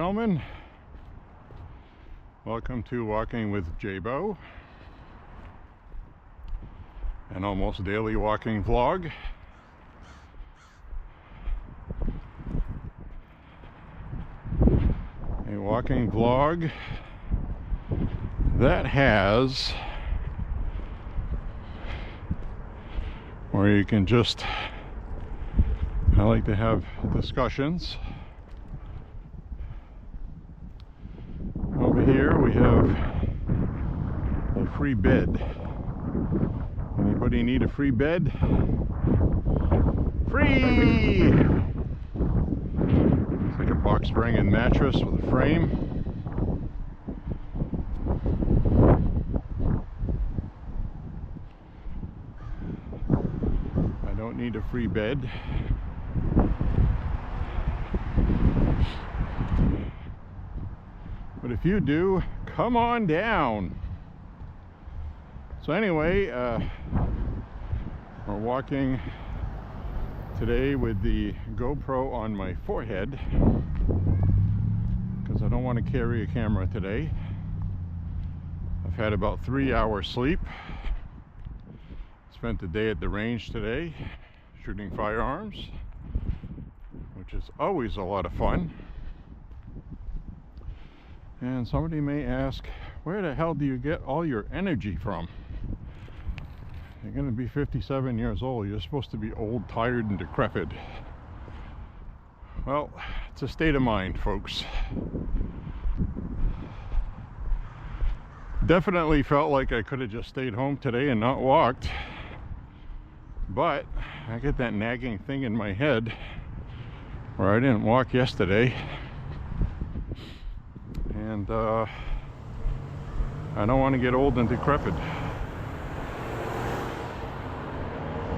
gentlemen, welcome to Walking with J.Beau, an almost daily walking vlog. A walking vlog that has, where you can just, I like to have discussions. Over here we have a free bed. Anybody need a free bed? Free! It's like a box spring and mattress with a frame. I don't need a free bed. But if you do, come on down. So anyway, we're walking today with the GoPro on my forehead because I don't want to carry a camera today. I've had about 3 hours sleep. Spent the day at the range today shooting firearms, which is always a lot of fun. And somebody may ask, where the hell do you get all your energy from? You're going to be 57 years old. You're supposed to be old, tired, and decrepit. Well, it's a state of mind, folks. Definitely felt like I could have just stayed home today and not walked. But I get that nagging thing in my head where I didn't walk yesterday. And I don't want to get old and decrepit.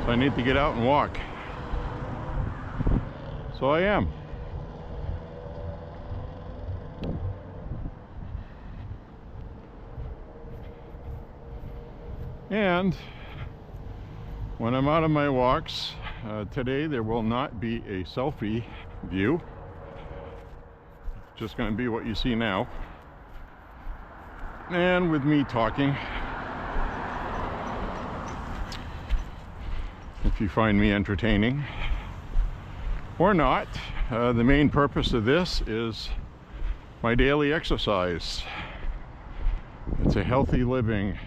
So I need to get out and walk. So I am. And when I'm out of my walks, today there will not be a selfie view. Just going to be what you see now, and with me talking. If you find me entertaining or not, the main purpose of this is my daily exercise. It's a healthy living,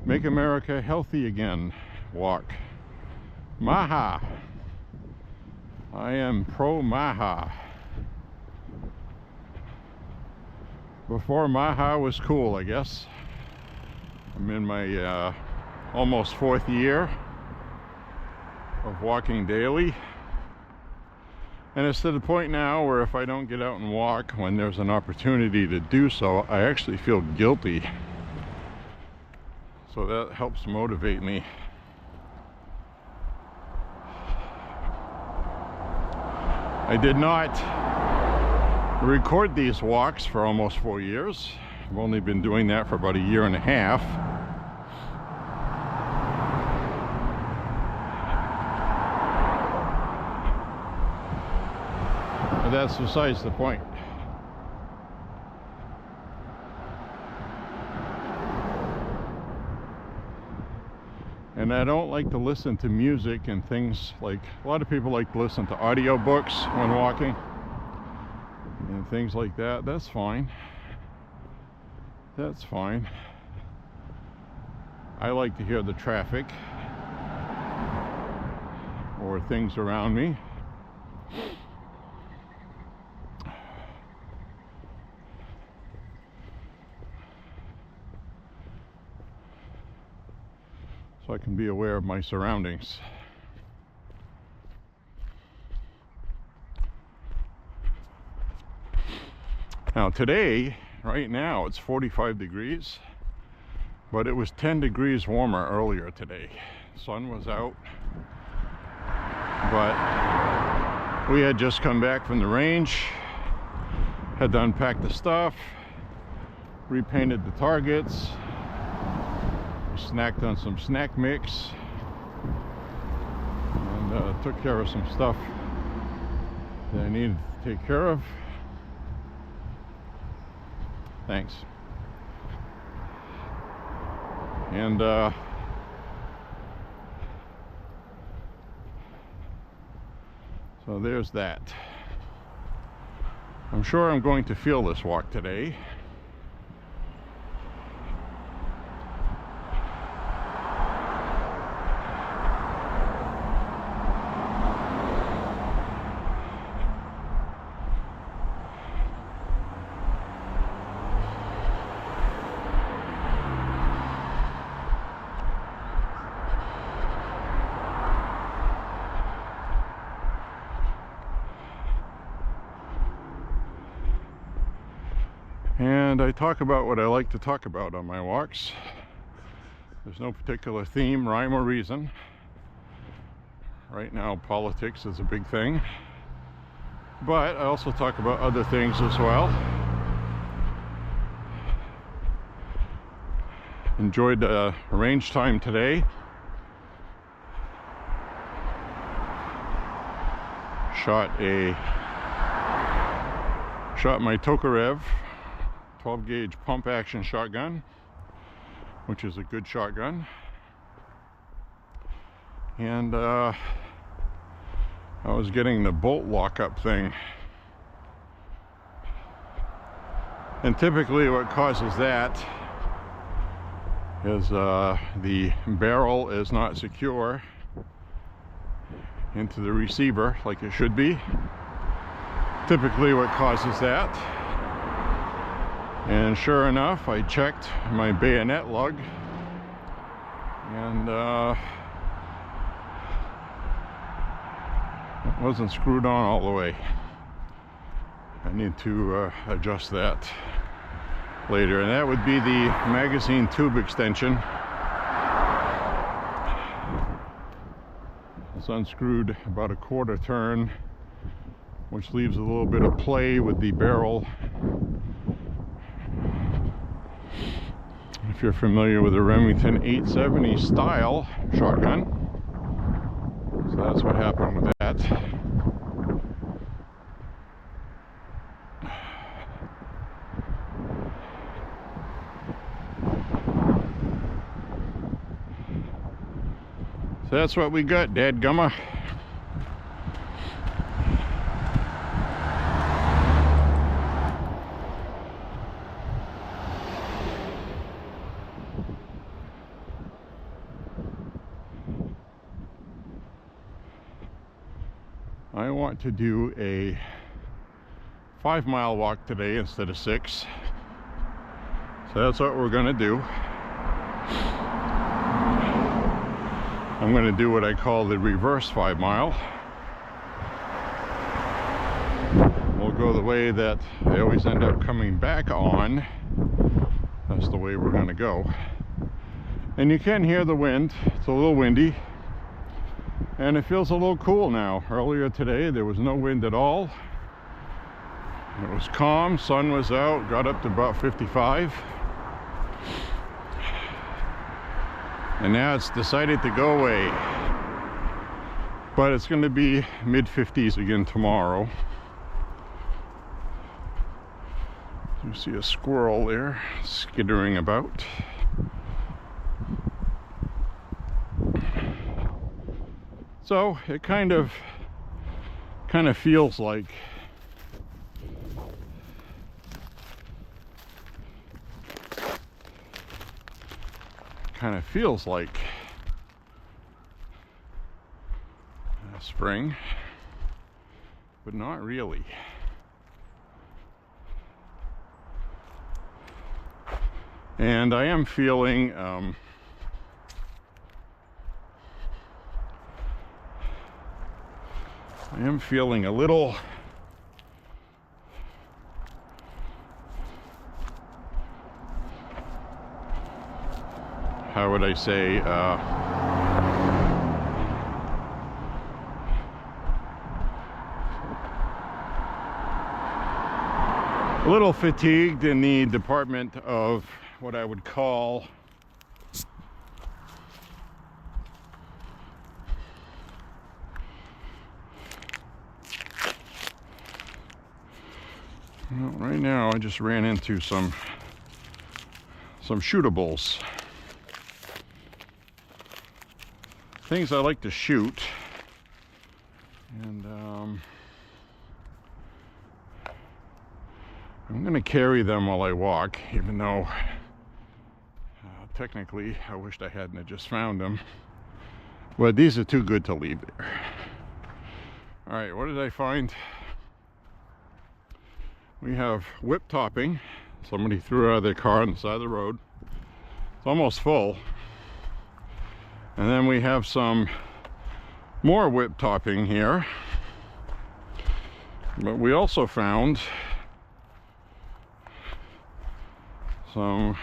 make America healthy again walk. MAHA. I am pro MAHA. Before MAHA was cool, I guess. I'm in my almost 4th year of walking daily. And it's to the point now where if I don't get out and walk when there's an opportunity to do so, I actually feel guilty. So that helps motivate me. I did not record these walks for almost 4 years. I've only been doing that for about 1.5 years. But that's besides the point. And I don't like to listen to music and things like, a lot of people like to listen to audiobooks when walking and things like that. That's fine. That's fine. I like to hear the traffic or things around me. So I can be aware of my surroundings. Now today, right now, it's 45 degrees, but it was 10 degrees warmer earlier today. Sun was out, but we had just come back from the range, had to unpack the stuff, repainted the targets, snacked on some snack mix, and took care of some stuff that I needed to take care of. Thanks. And so there's that. I'm sure I'm going to feel this walk today. And I talk about what I like to talk about on my walks. There's no particular theme, rhyme, or reason. Right now, politics is a big thing. But I also talk about other things as well. Enjoyed range time today. Shot my Tokarev 12 gauge pump action shotgun, which is a good shotgun. And I was getting the bolt lockup thing. And typically what causes that is the barrel is not secure into the receiver like it should be. Typically what causes that. And sure enough, I checked my bayonet lug, and it wasn't screwed on all the way. I need to adjust that later, and that would be the magazine tube extension. It's unscrewed about a quarter turn, which leaves a little bit of play with the barrel. If you're familiar with a Remington 870 style shotgun. So that's what happened with that. So that's what we got, dadgumma. I want to do a 5-mile walk today instead of 6. So that's what we're gonna do. I'm gonna do what I call the reverse 5-mile. We'll go the way that I always end up coming back on. That's the way we're gonna go. And you can hear the wind. It's a little windy. And it feels a little cool now. Earlier today there was no wind at all. It was calm, sun was out, got up to about 55. And now it's decided to go away. But it's going to be mid-50s again tomorrow. You see a squirrel there skittering about. So it kind of feels like spring, but not really. And I am feeling a little how would I say a little fatigued in the department of what I would call well, right now I just ran into some some shootables. Things I like to shoot. And I'm going to carry them while I walk, even though technically I wished I hadn't just found them. But these are too good to leave there. Alright, what did I find? We have whip topping. Somebody threw it out of their car on the side of the road. It's almost full. And then we have some more whip topping here. But we also found some,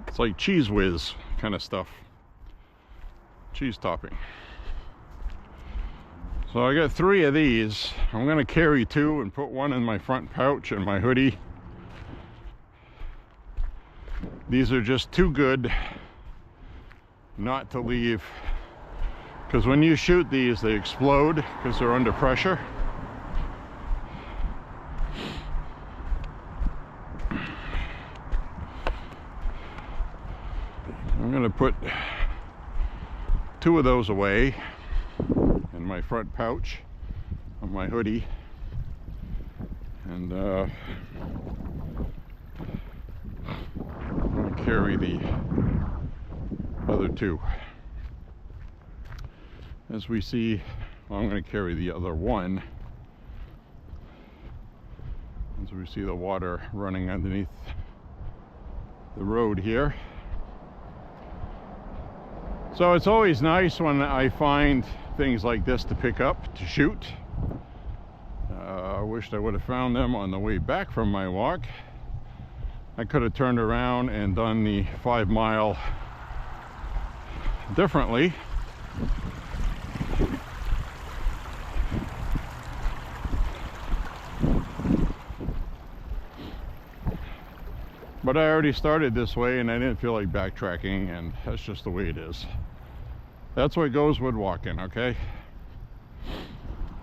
it's like Cheese Whiz kind of stuff. Cheese topping. So I got 3 of these. I'm going to carry 2 and put one in my front pouch and my hoodie. These are just too good not to leave, because when you shoot these, they explode because they're under pressure. I'm going to put 2 of those away in my front pouch of my hoodie, and I'm going to carry the other 2. As we see, well, I'm going to carry the other 1 as we see the water running underneath the road here. So it's always nice when I find things like this to pick up, to shoot. I wished I would have found them on the way back from my walk. I could have turned around and done the 5 mile differently. But I already started this way and I didn't feel like backtracking, and that's just the way it is. That's what goes with walking, okay?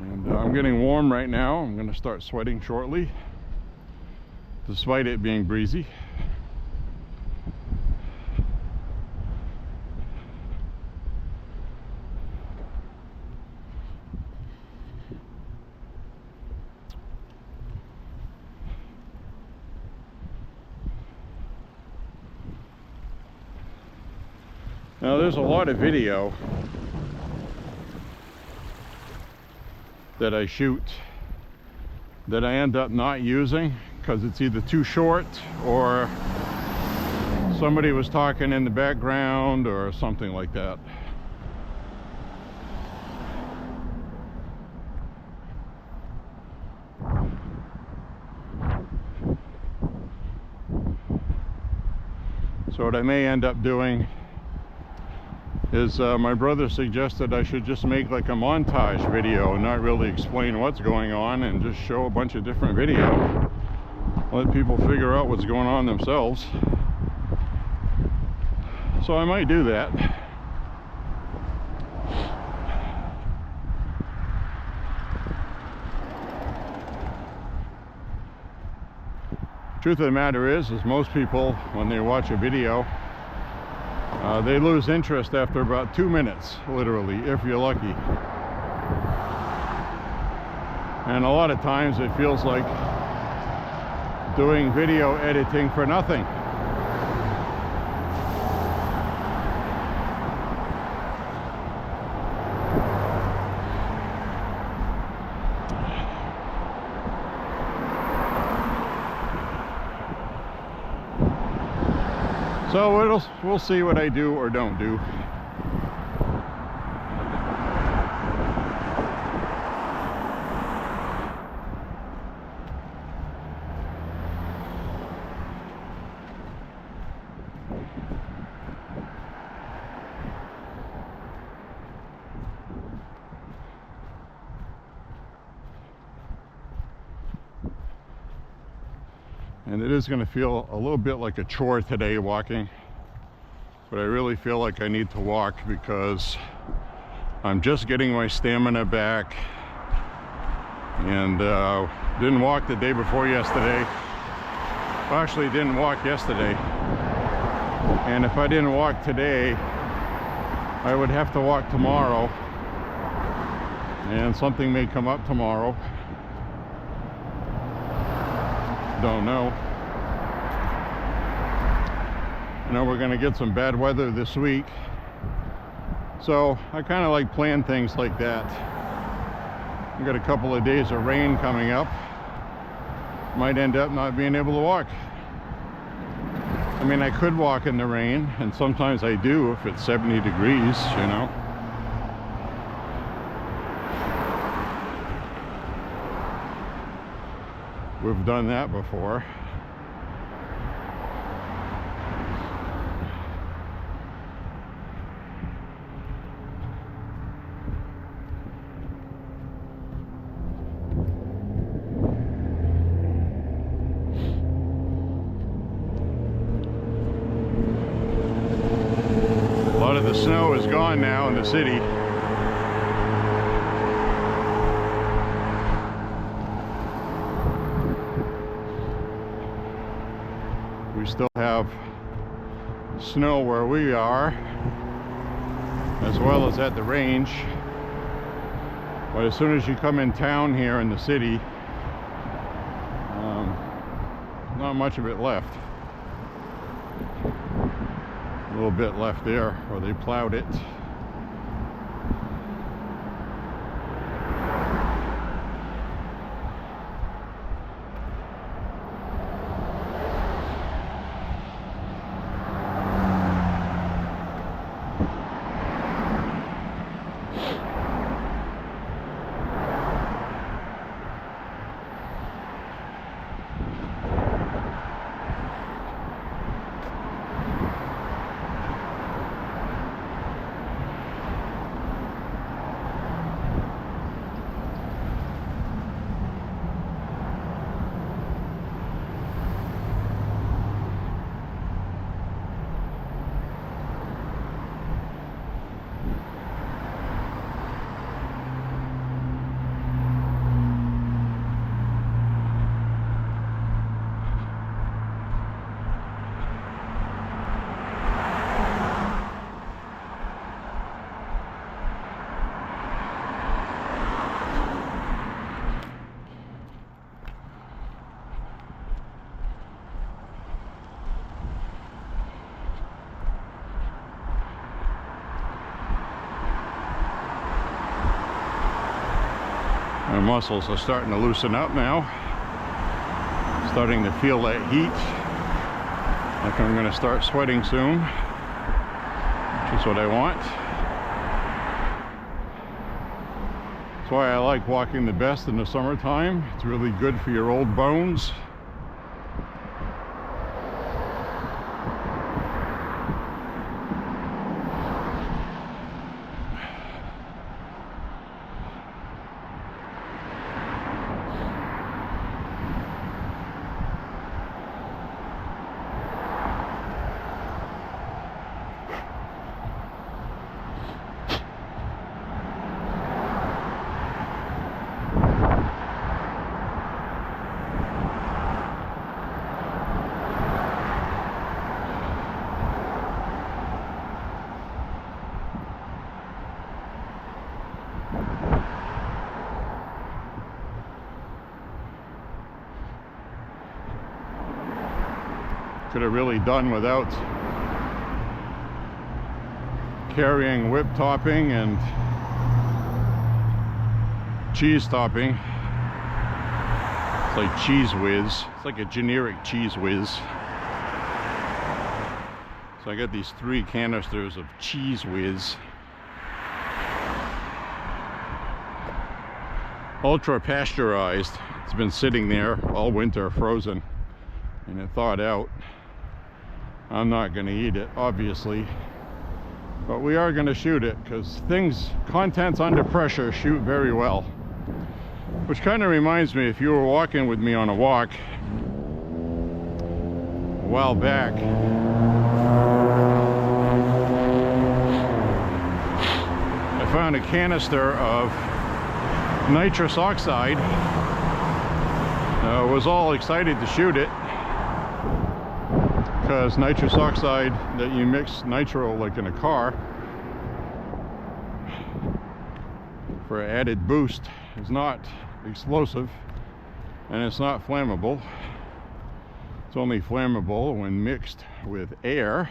And I'm getting warm right now. I'm going to start sweating shortly, despite it being breezy. Now there's a lot of video that I shoot that I end up not using because it's either too short or somebody was talking in the background or something like that. So what I may end up doing is my brother suggested I should just make like a montage video and not really explain what's going on and just show a bunch of different video. Let people figure out what's going on themselves. So I might do that. Truth of the matter is most people, when they watch a video, they lose interest after about 2 minutes, literally, if you're lucky. And a lot of times it feels like doing video editing for nothing. So we'll see what I do or don't do. And it is going to feel a little bit like a chore today walking, but I really feel like I need to walk because I'm just getting my stamina back, and didn't walk the day before yesterday. Well, actually didn't walk yesterday. And if I didn't walk today, I would have to walk tomorrow. And something may come up tomorrow. Don't know. I know we're going to get some bad weather this week. So I kind of like plan things like that. We've got a couple of days of rain coming up. Might end up not being able to walk. I mean, I could walk in the rain, and sometimes I do if it's 70 degrees, you know. We've done that before. A lot of the snow is gone now in the city. We still have snow where we are, as well as at the range. But as soon as you come in town here in the city, not much of it left. A little bit left there where they plowed it. My muscles are starting to loosen up now. Starting to feel that heat. Like I'm going to start sweating soon, which is what I want. That's why I like walking the best in the summertime. It's really good for your old bones. Could have really done without carrying whip topping and cheese topping. It's like Cheese Whiz. It's like a generic Cheese Whiz. So I got these 3 canisters of Cheese Whiz. Ultra pasteurized. It's been sitting there all winter frozen and it thawed out. I'm not going to eat it, obviously, but we are going to shoot it because contents under pressure shoot very well. Which kind of reminds me, if you were walking with me on a walk a while back, I found a canister of nitrous oxide. I was all excited to shoot it, because nitrous oxide that you mix nitro like in a car for added boost is not explosive, and it's not flammable. It's only flammable when mixed with air,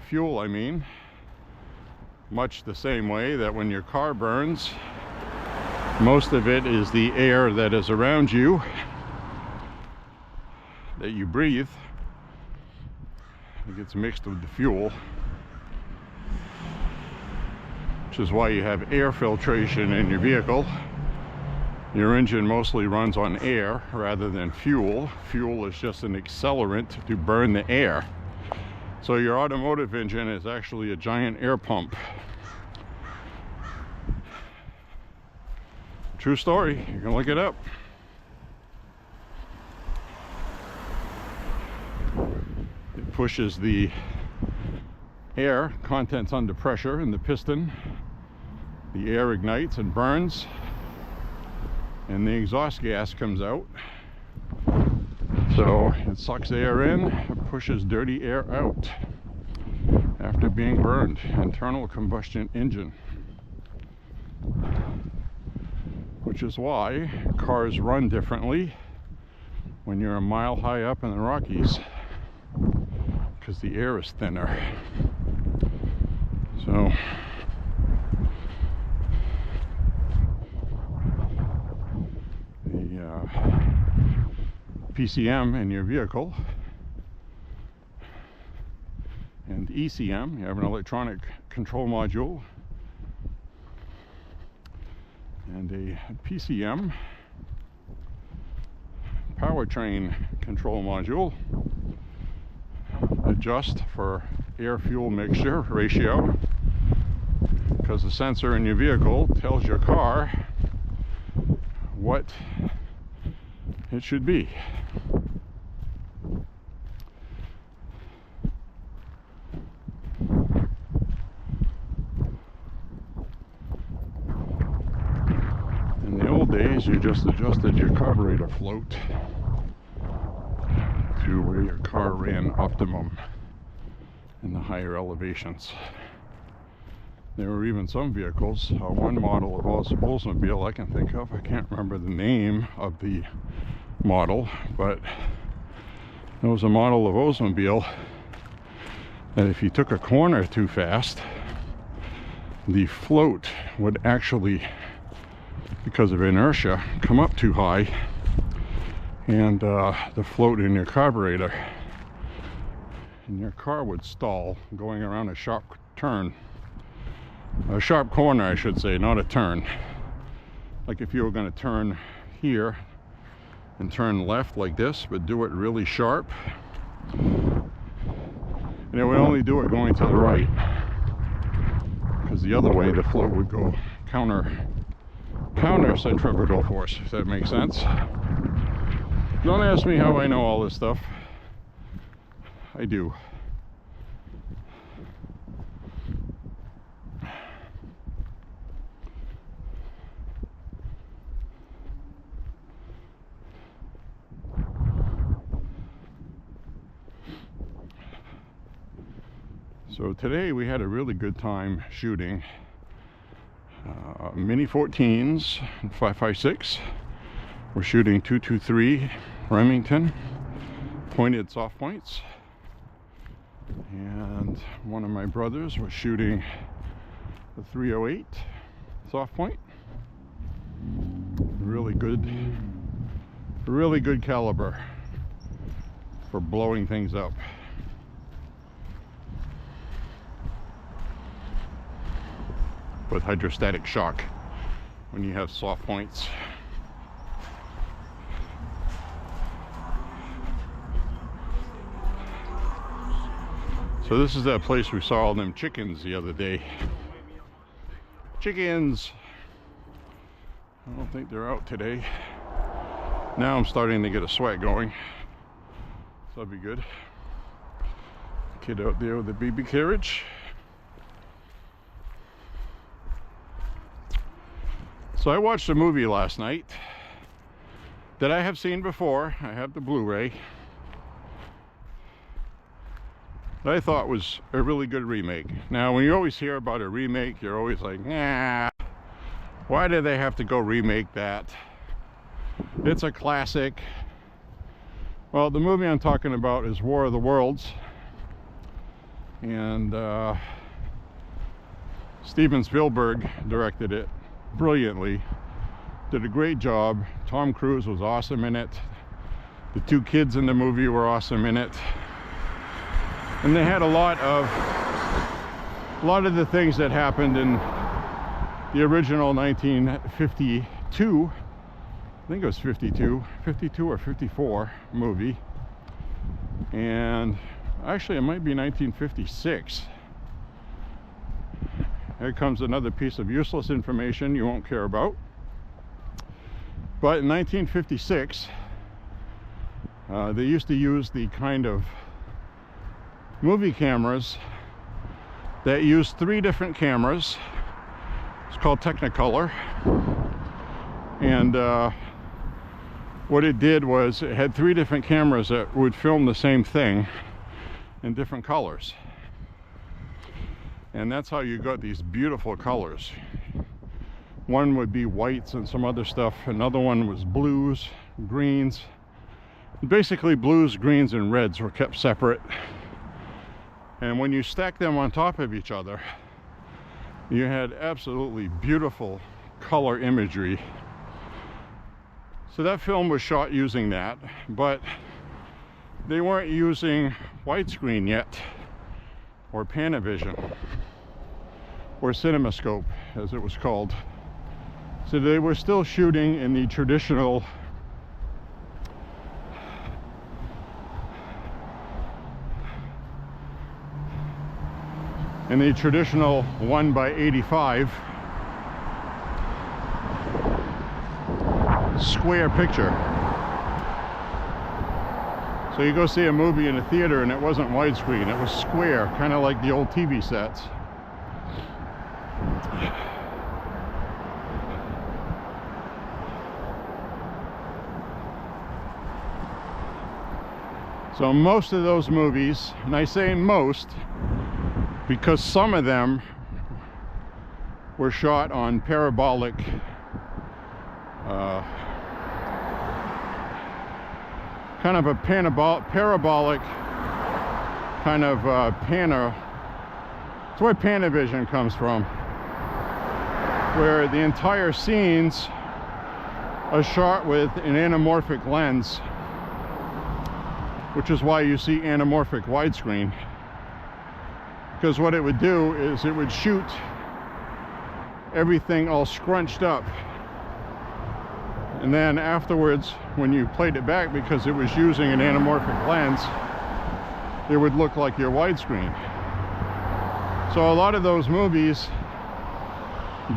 fuel I mean, much the same way that when your car burns, most of it is the air that is around you that you breathe. It gets mixed with the fuel, which is why you have air filtration in your vehicle. Your engine mostly runs on air rather than fuel. Fuel is just an accelerant to burn the air. So your automotive engine is actually a giant air pump. True story, you can look it up. It pushes the air contents under pressure in the piston. The air ignites and burns, and the exhaust gas comes out. So it sucks air in, it pushes dirty air out after being burned. Internal combustion engine. Which is why cars run differently when you're a mile high up in the Rockies, because the air is thinner. So the PCM in your vehicle and ECM, you have an electronic control module, and a PCM, powertrain control module, adjust for air-fuel mixture ratio, because the sensor in your vehicle tells your car what it should be. In the old days, you just adjusted your carburetor float to where your car ran optimum in the higher elevations. There were even some vehicles, one model of Oldsmobile I can think of, I can't remember the name of the model, but there was a model of Oldsmobile that if you took a corner too fast, the float would actually, because of inertia, come up too high, and the float in your carburetor and your car would stall going around a sharp turn. A sharp corner, I should say, not a turn. Like if you were going to turn here and turn left like this, but do it really sharp, and it would only do it going to the right, because the other way the float would go counter centrifugal force, if that makes sense. Don't ask me how I know all this stuff. I do. So today we had a really good time shooting Mini 14s and 5.56. We're shooting 223 Remington pointed soft points, and one of my brothers was shooting the 308 soft point. Really good caliber for blowing things up. With hydrostatic shock when you have soft points. So this is that place we saw all them chickens the other day. Chickens! I don't think they're out today. Now I'm starting to get a sweat going, so that'll be good. Kid out there with the baby carriage. So I watched a movie last night that I have seen before. I have the Blu-ray. that I thought was a really good remake. Now, when you always hear about a remake, you're always like, nah, why did they have to go remake that? It's a classic. Well, the movie I'm talking about is War of the Worlds, and Steven Spielberg directed it brilliantly, did a great job. Tom Cruise was awesome in it. The two kids in the movie were awesome in it, and they had a lot of the things that happened in the original 1952, I think it was 52 or 54 movie, and actually it might be 1956. Here comes another piece of useless information you won't care about. But in 1956, they used to use the kind of movie cameras that used 3 different cameras. It's called Technicolor. And what it did was it had 3 different cameras that would film the same thing in different colors. And that's how you got these beautiful colors. One would be whites and some other stuff. Another one was blues, greens. Basically, blues, greens, and reds were kept separate. And when you stack them on top of each other, you had absolutely beautiful color imagery. So that film was shot using that, but they weren't using widescreen yet, or Panavision, or CinemaScope, as it was called. So they were still shooting in the traditional in the traditional 1:85 square picture. So you go see a movie in a theater and it wasn't widescreen, it was square, kind of like the old TV sets. So most of those movies, and I say most because some of them were shot on parabolic kind of a parabolic kind of it's where Panavision comes from, where the entire scenes are shot with an anamorphic lens, which is why you see anamorphic widescreen. Because what it would do is it would shoot everything all scrunched up, and then afterwards, when you played it back, because it was using an anamorphic lens, it would look like your widescreen. So a lot of those movies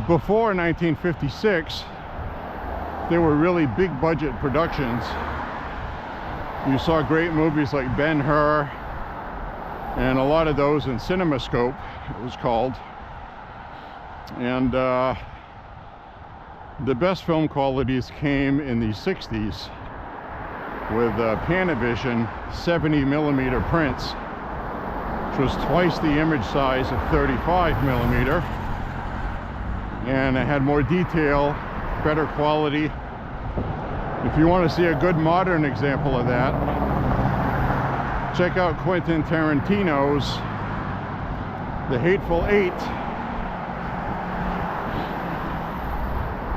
before 1956, they were really big budget productions. You saw great movies like Ben-Hur, and a lot of those in CinemaScope, it was called. And the best film qualities came in the 60s with Panavision 70mm prints, which was twice the image size of 35mm, and it had more detail, better quality. If you want to see a good modern example of that, check out Quentin Tarantino's The Hateful Eight.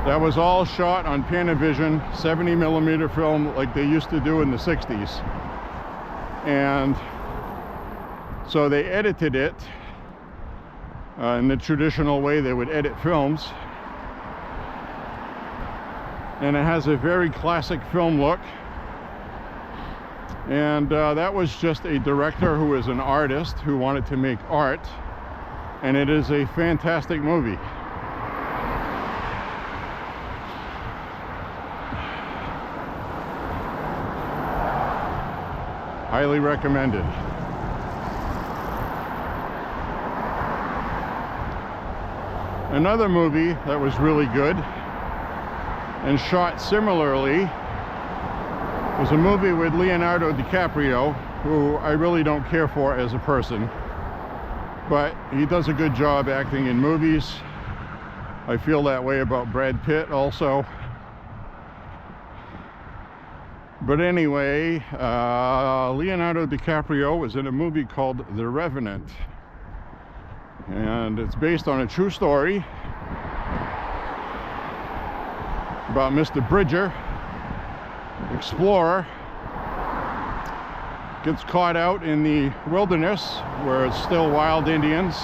That was all shot on Panavision 70mm film like they used to do in the 60s. And so they edited it in the traditional way they would edit films. And it has a very classic film look. And that was just a director who is an artist who wanted to make art. And it is a fantastic movie. Highly recommended. Another movie that was really good and shot similarly was a movie with Leonardo DiCaprio who I really don't care for as a person, but he does a good job acting in movies. I feel that way about Brad Pitt also. But anyway, Leonardo DiCaprio was in a movie called The Revenant, and it's based on a true story about Mr. Bridger, explorer, gets caught out in the wilderness where it's still wild Indians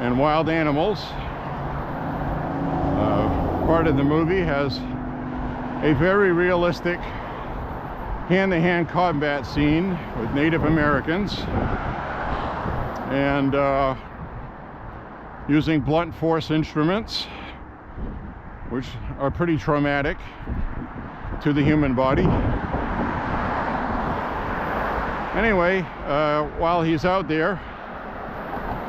and wild animals. Part of the movie has a very realistic hand-to-hand combat scene with Native Americans and using blunt force instruments, which are pretty traumatic to the human body. Anyway, while he's out there,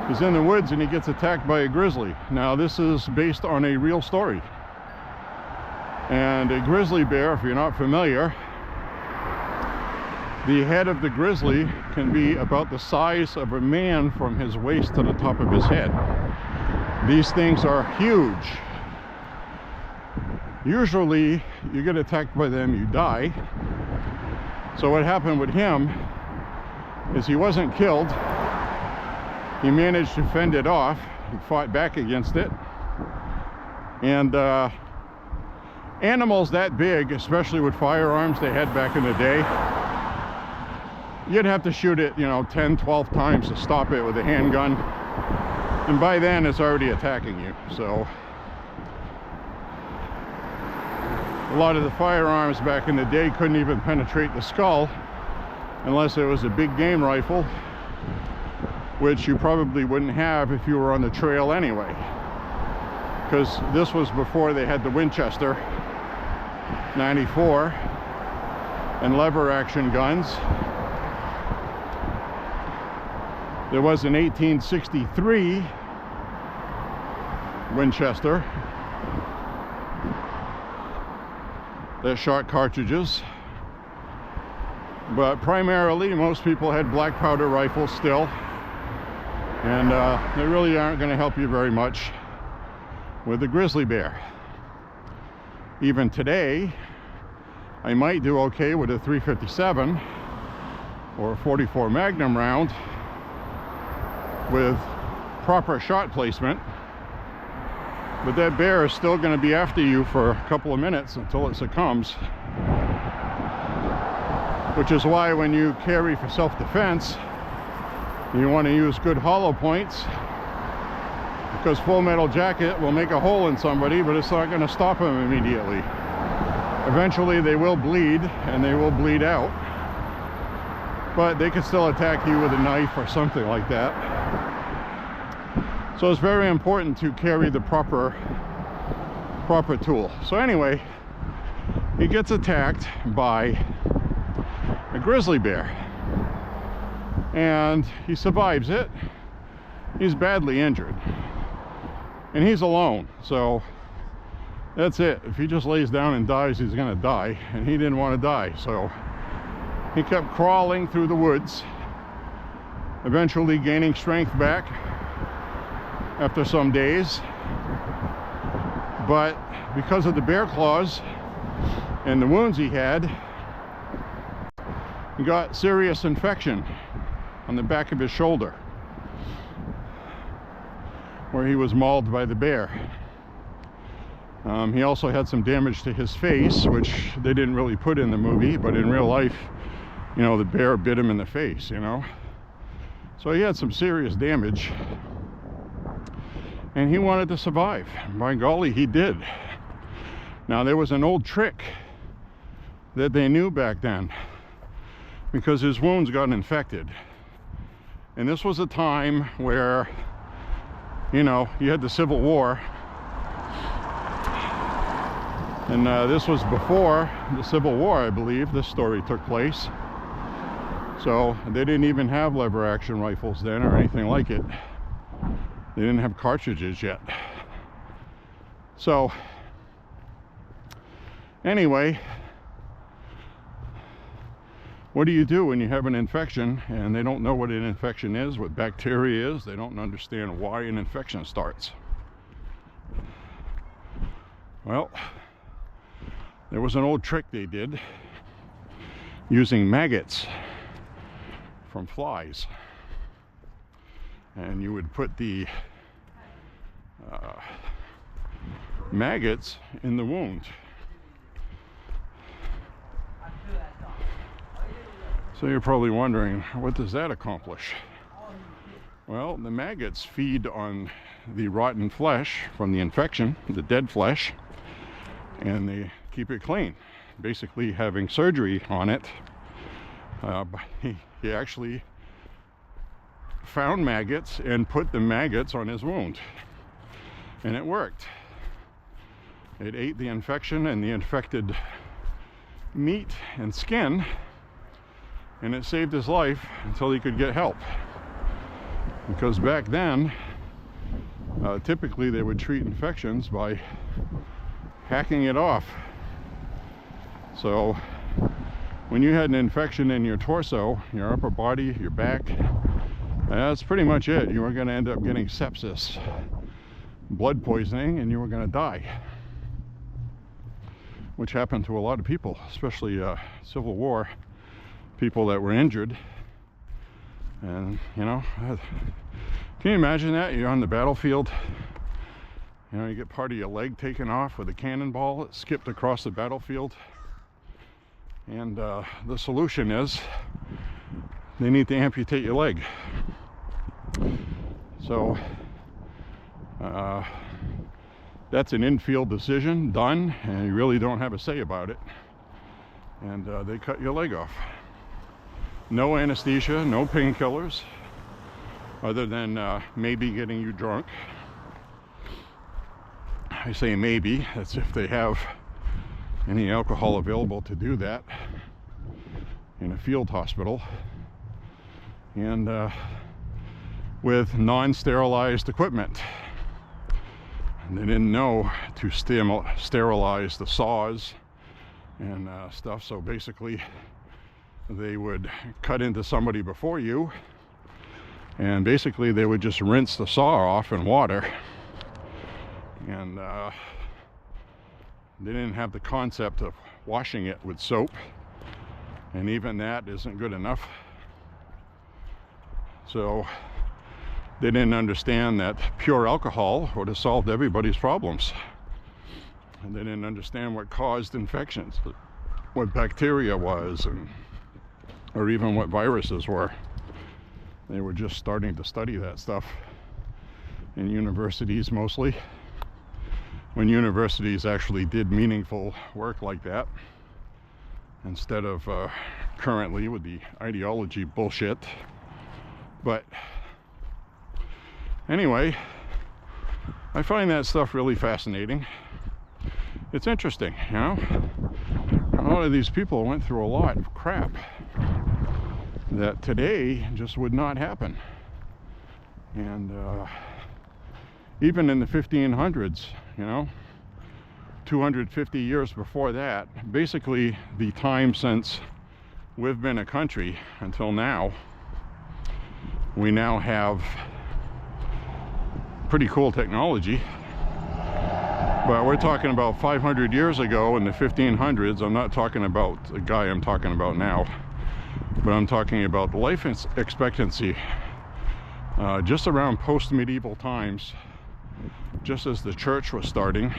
he's in the woods and he gets attacked by a grizzly. Now, this is based on a real story. And a grizzly bear, if you're not familiar, the head of the grizzly can be about the size of a man from his waist to the top of his head. These things are huge. Usually, you get attacked by them, you die. So what happened with him is he wasn't killed. He managed to fend it off. He fought back against it. And animals that big, especially with firearms they had back in the day, you'd have to shoot it, 10, 12 times to stop it with a handgun. And by then it's already attacking you. So a lot of the firearms back in the day couldn't even penetrate the skull unless it was a big game rifle, which you probably wouldn't have if you were on the trail anyway, because this was before they had the Winchester 94 and lever action guns. There was an 1863 Winchester that shot cartridges, but primarily most people had black powder rifles still, and they really aren't going to help you very much with a grizzly bear. Even today, I might do okay with a 357 or a 44 Magnum round with proper shot placement, but that bear is still going to be after you for a couple of minutes until it succumbs, which is why when you carry for self-defense, you want to use good hollow points, because Full Metal Jacket will make a hole in somebody, but it's not going to stop them immediately. Eventually they will bleed, and they will bleed out, but they can still attack you with a knife or something like that. So it's very important to carry the proper tool. So anyway, he gets attacked by a grizzly bear, and he survives it. He's badly injured, and he's alone, so that's it. If he just lays down and dies, he's gonna die, and he didn't want to die, so he kept crawling through the woods, eventually gaining strength back after some days. But because of the bear claws and the wounds he had, he got serious infection on the back of his shoulder where he was mauled by the bear. He also had some damage to his face, which they didn't really put in the movie, but in real life, the bear bit him in the face, So he had some serious damage, and he wanted to survive. By golly, he did. Now, there was an old trick that they knew back then, because his wounds got infected. And this was a time where, you had the Civil War. And this was before the Civil War, I believe, this story took place. So they didn't even have lever action rifles then or anything like it. They didn't have cartridges yet. So anyway, what do you do when you have an infection and they don't know what an infection is, what bacteria is? They don't understand why an infection starts. Well, there was an old trick they did using maggots from flies. And you would put the maggots in the wound. So you're probably wondering, what does that accomplish? Well, the maggots feed on the rotten flesh from the infection, the dead flesh, and they keep it clean. Basically having surgery on it, he actually found maggots and put the maggots on his wound, and it worked. It ate the infection and the infected meat and skin, and it saved his life until he could get help. Because back then, typically they would treat infections by hacking it off. So when you had an infection in your torso, your upper body, your back, that's pretty much it. You were going to end up getting sepsis, blood poisoning, and you were going to die. Which happened to a lot of people, especially Civil War people that were injured. And, you know, can you imagine that? You're on the battlefield, you know, you get part of your leg taken off with a cannonball that skipped across the battlefield. And the solution is they need to amputate your leg. So that's an infield decision, done, and you really don't have a say about it. And they cut your leg off. No anesthesia, no painkillers, other than maybe getting you drunk. I say maybe, that's if they have any alcohol available to do that in a field hospital. And with non-sterilized equipment. And they didn't know to sterilize the saws and stuff, so basically they would cut into somebody before you, and basically they would just rinse the saw off in water. And they didn't have the concept of washing it with soap, and even that isn't good enough. So they didn't understand that pure alcohol would have solved everybody's problems. And they didn't understand what caused infections, what bacteria was, or even what viruses were. They were just starting to study that stuff in universities mostly, when universities actually did meaningful work like that, instead of currently with the ideology bullshit. But anyway, I find that stuff really fascinating. It's interesting, you know. A lot of these people went through a lot of crap that today just would not happen. And even in the 1500s, you know, 250 years before that, basically the time since we've been a country until now, we now have pretty cool technology. But we're talking about 500 years ago in the 1500s. I'm not talking about the guy I'm talking about now, but I'm talking about life expectancy. Just around post-medieval times, just as the church was starting,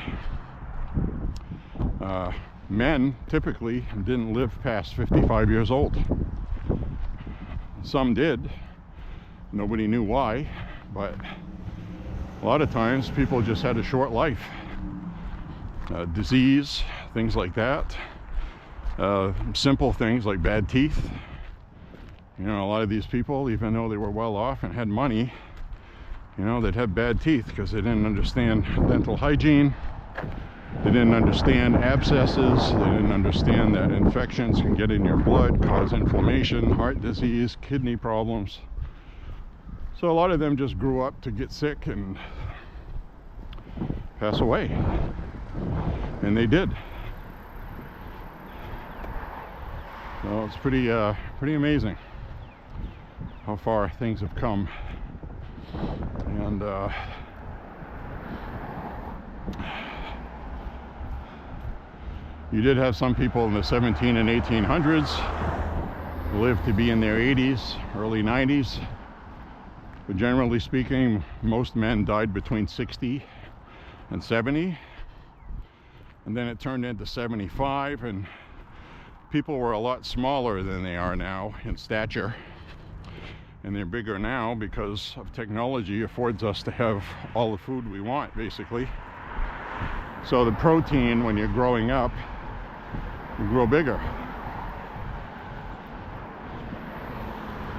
men typically didn't live past 55 years old. Some did. Nobody knew why, but a lot of times people just had a short life. Disease, things like that. Simple things like bad teeth. You know, a lot of these people, even though they were well off and had money, you know, they'd have bad teeth because they didn't understand dental hygiene. They didn't understand abscesses. They didn't understand that infections can get in your blood, cause inflammation, heart disease, kidney problems. So a lot of them just grew up to get sick and pass away. And they did. So it's pretty amazing how far things have come. And you did have some people in the 17 and 1800s who lived to be in their 80s, early 90s. But generally speaking, most men died between 60 and 70. And then it turned into 75, and people were a lot smaller than they are now in stature. And they're bigger now because of technology affords us to have all the food we want, basically. So the protein, when you're growing up, you grow bigger.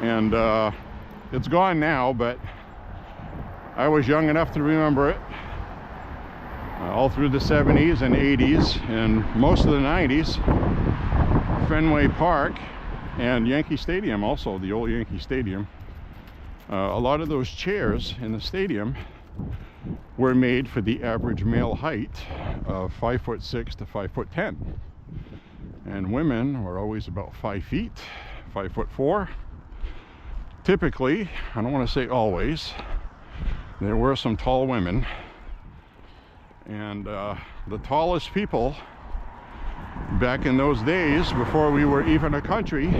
And it's gone now, but I was young enough to remember it. All through the 70s and 80s and most of the 90s, Fenway Park and Yankee Stadium, also the old Yankee Stadium, a lot of those chairs in the stadium were made for the average male height of 5'6" to 5'10", and women were always about 5 feet, 5'4". Typically, I don't want to say always, there were some tall women, and the tallest people back in those days, before we were even a country,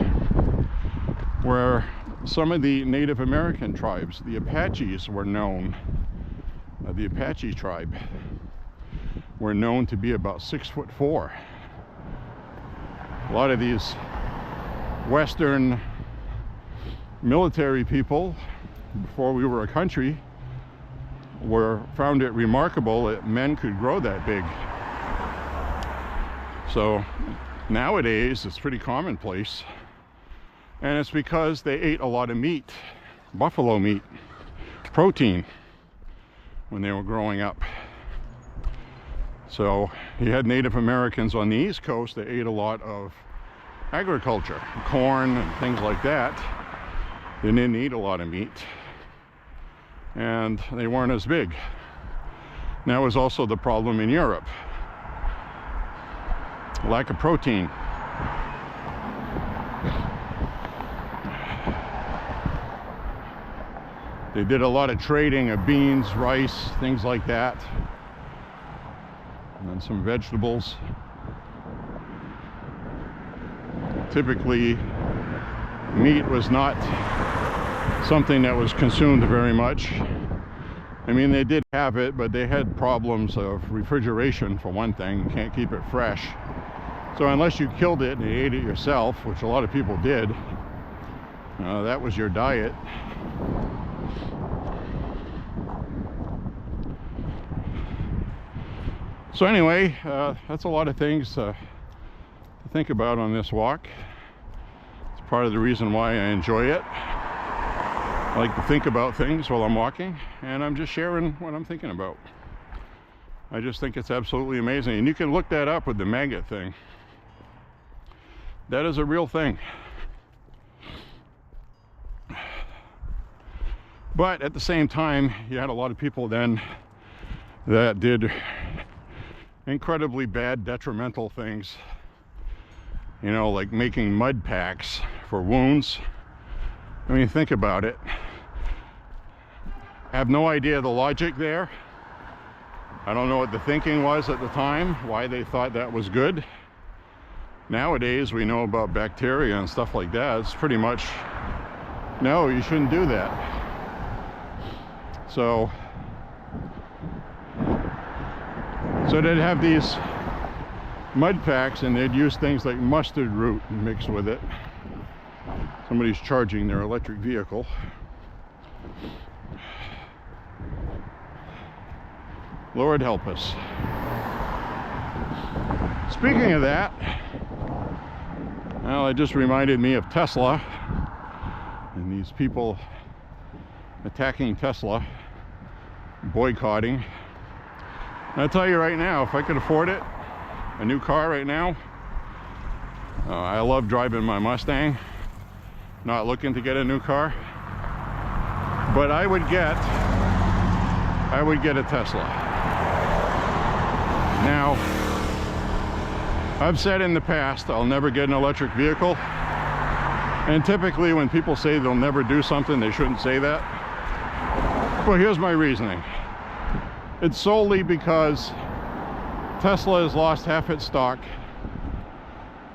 were some of the Native American tribes. The Apaches were known, the Apache tribe were known to be about 6'4". A lot of these Western military people, before we were a country, found it remarkable that men could grow that big. So nowadays it's pretty commonplace, and it's because they ate a lot of meat, buffalo meat, protein, when they were growing up. So you had Native Americans on the East Coast that ate a lot of agriculture, corn and things like that. They didn't eat a lot of meat, and they weren't as big. And that was also the problem in Europe. Lack of protein. They did a lot of trading of beans, rice, things like that, and then some vegetables. Typically, meat was not something that was consumed very much. I mean, they did have it, but they had problems of refrigeration, for one thing. You can't keep it fresh. So unless you killed it and you ate it yourself, which a lot of people did, that was your diet. So anyway, that's a lot of things to think about on this walk. It's part of the reason why I enjoy it. I like to think about things while I'm walking, and I'm just sharing what I'm thinking about. I just think it's absolutely amazing. And you can look that up with the maggot thing. That is a real thing. But at the same time, you had a lot of people then that did incredibly bad, detrimental things. You know, like making mud packs for wounds. I mean, think about it. I have no idea the logic there. I don't know what the thinking was at the time, why they thought that was good. Nowadays, we know about bacteria and stuff like that. It's pretty much, no, you shouldn't do that. So they'd have these mud packs, and they'd use things like mustard root mixed with it. Somebody's charging their electric vehicle. Lord help us. Speaking of that, well, it just reminded me of Tesla and these people attacking Tesla, boycotting. And I'll tell you right now, if I could afford it, a new car right now, I love driving my Mustang. Not looking to get a new car, but I would get a Tesla. Now, I've said in the past I'll never get an electric vehicle, and typically when people say they'll never do something, they shouldn't say that. Well, here's my reasoning. It's solely because Tesla has lost half its stock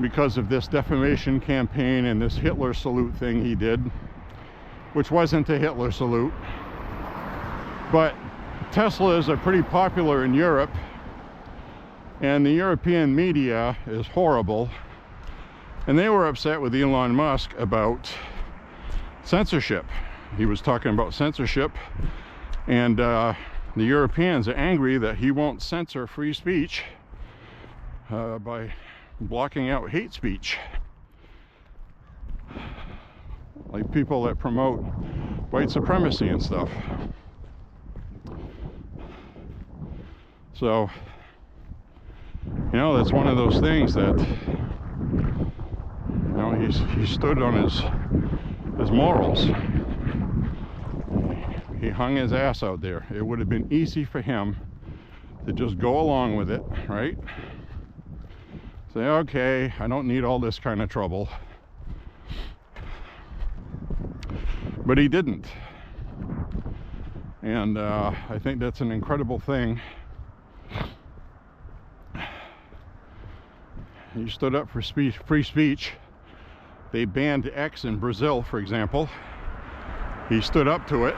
because of this defamation campaign and this Hitler salute thing he did, which wasn't a Hitler salute. But Teslas are pretty popular in Europe, and the European media is horrible, and they were upset with Elon Musk about censorship. He was talking about censorship, and the Europeans are angry that he won't censor free speech by blocking out hate speech, like people that promote white supremacy and stuff. So, you know, that's one of those things that, you know, he stood on his morals. He hung his ass out there. It would have been easy for him to just go along with it, right? Say, okay, I don't need all this kind of trouble. But he didn't. And I think that's an incredible thing. He stood up for free speech. They banned X in Brazil, for example. He stood up to it.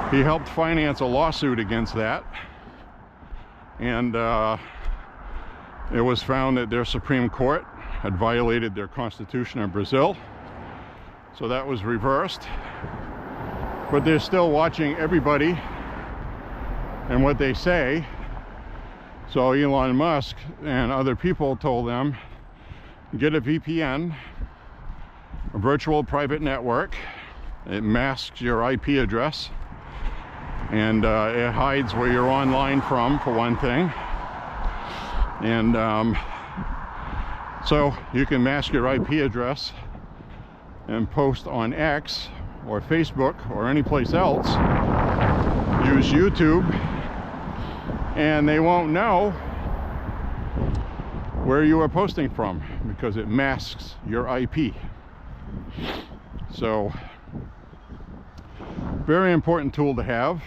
He helped finance a lawsuit against that. And it was found that their Supreme Court had violated their constitution in Brazil. So that was reversed. But they're still watching everybody and what they say. So Elon Musk and other people told them, get a VPN, a virtual private network. It masks your IP address, and it hides where you're online from, for one thing. And so you can mask your IP address and post on X or Facebook or any place else. Use YouTube, and they won't know where you are posting from because it masks your IP. So, very important tool to have,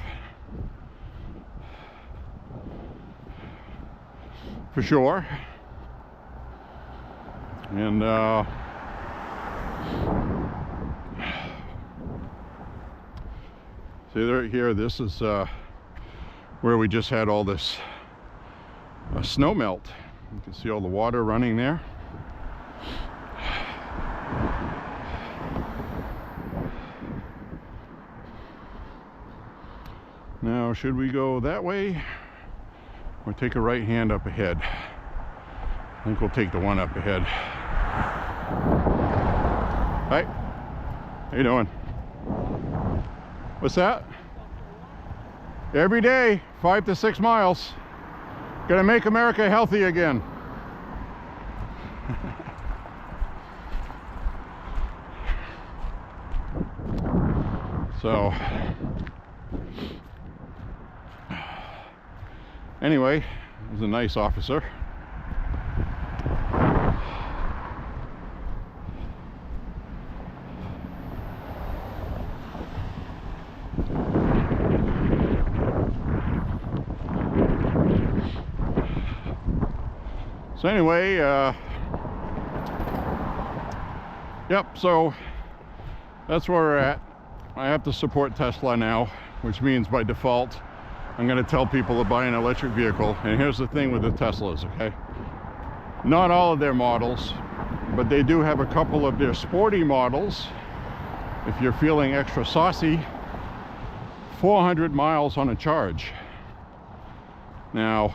for sure. And see right here, this is where we just had all this snow melt. You can see all the water running there. Now, should we go that way or take a right hand up ahead? I think we'll take the one up ahead. Hi, how you doing? What's that? Every day, 5 to 6 miles. Gonna make America healthy again. So, anyway, he was a nice officer. So anyway, yep, so that's where we're at. I have to support Tesla now, which means by default, I'm going to tell people to buy an electric vehicle. And here's the thing with the Teslas, okay? Not all of their models, but they do have a couple of their sporty models. If you're feeling extra saucy, 400 miles on a charge. Now,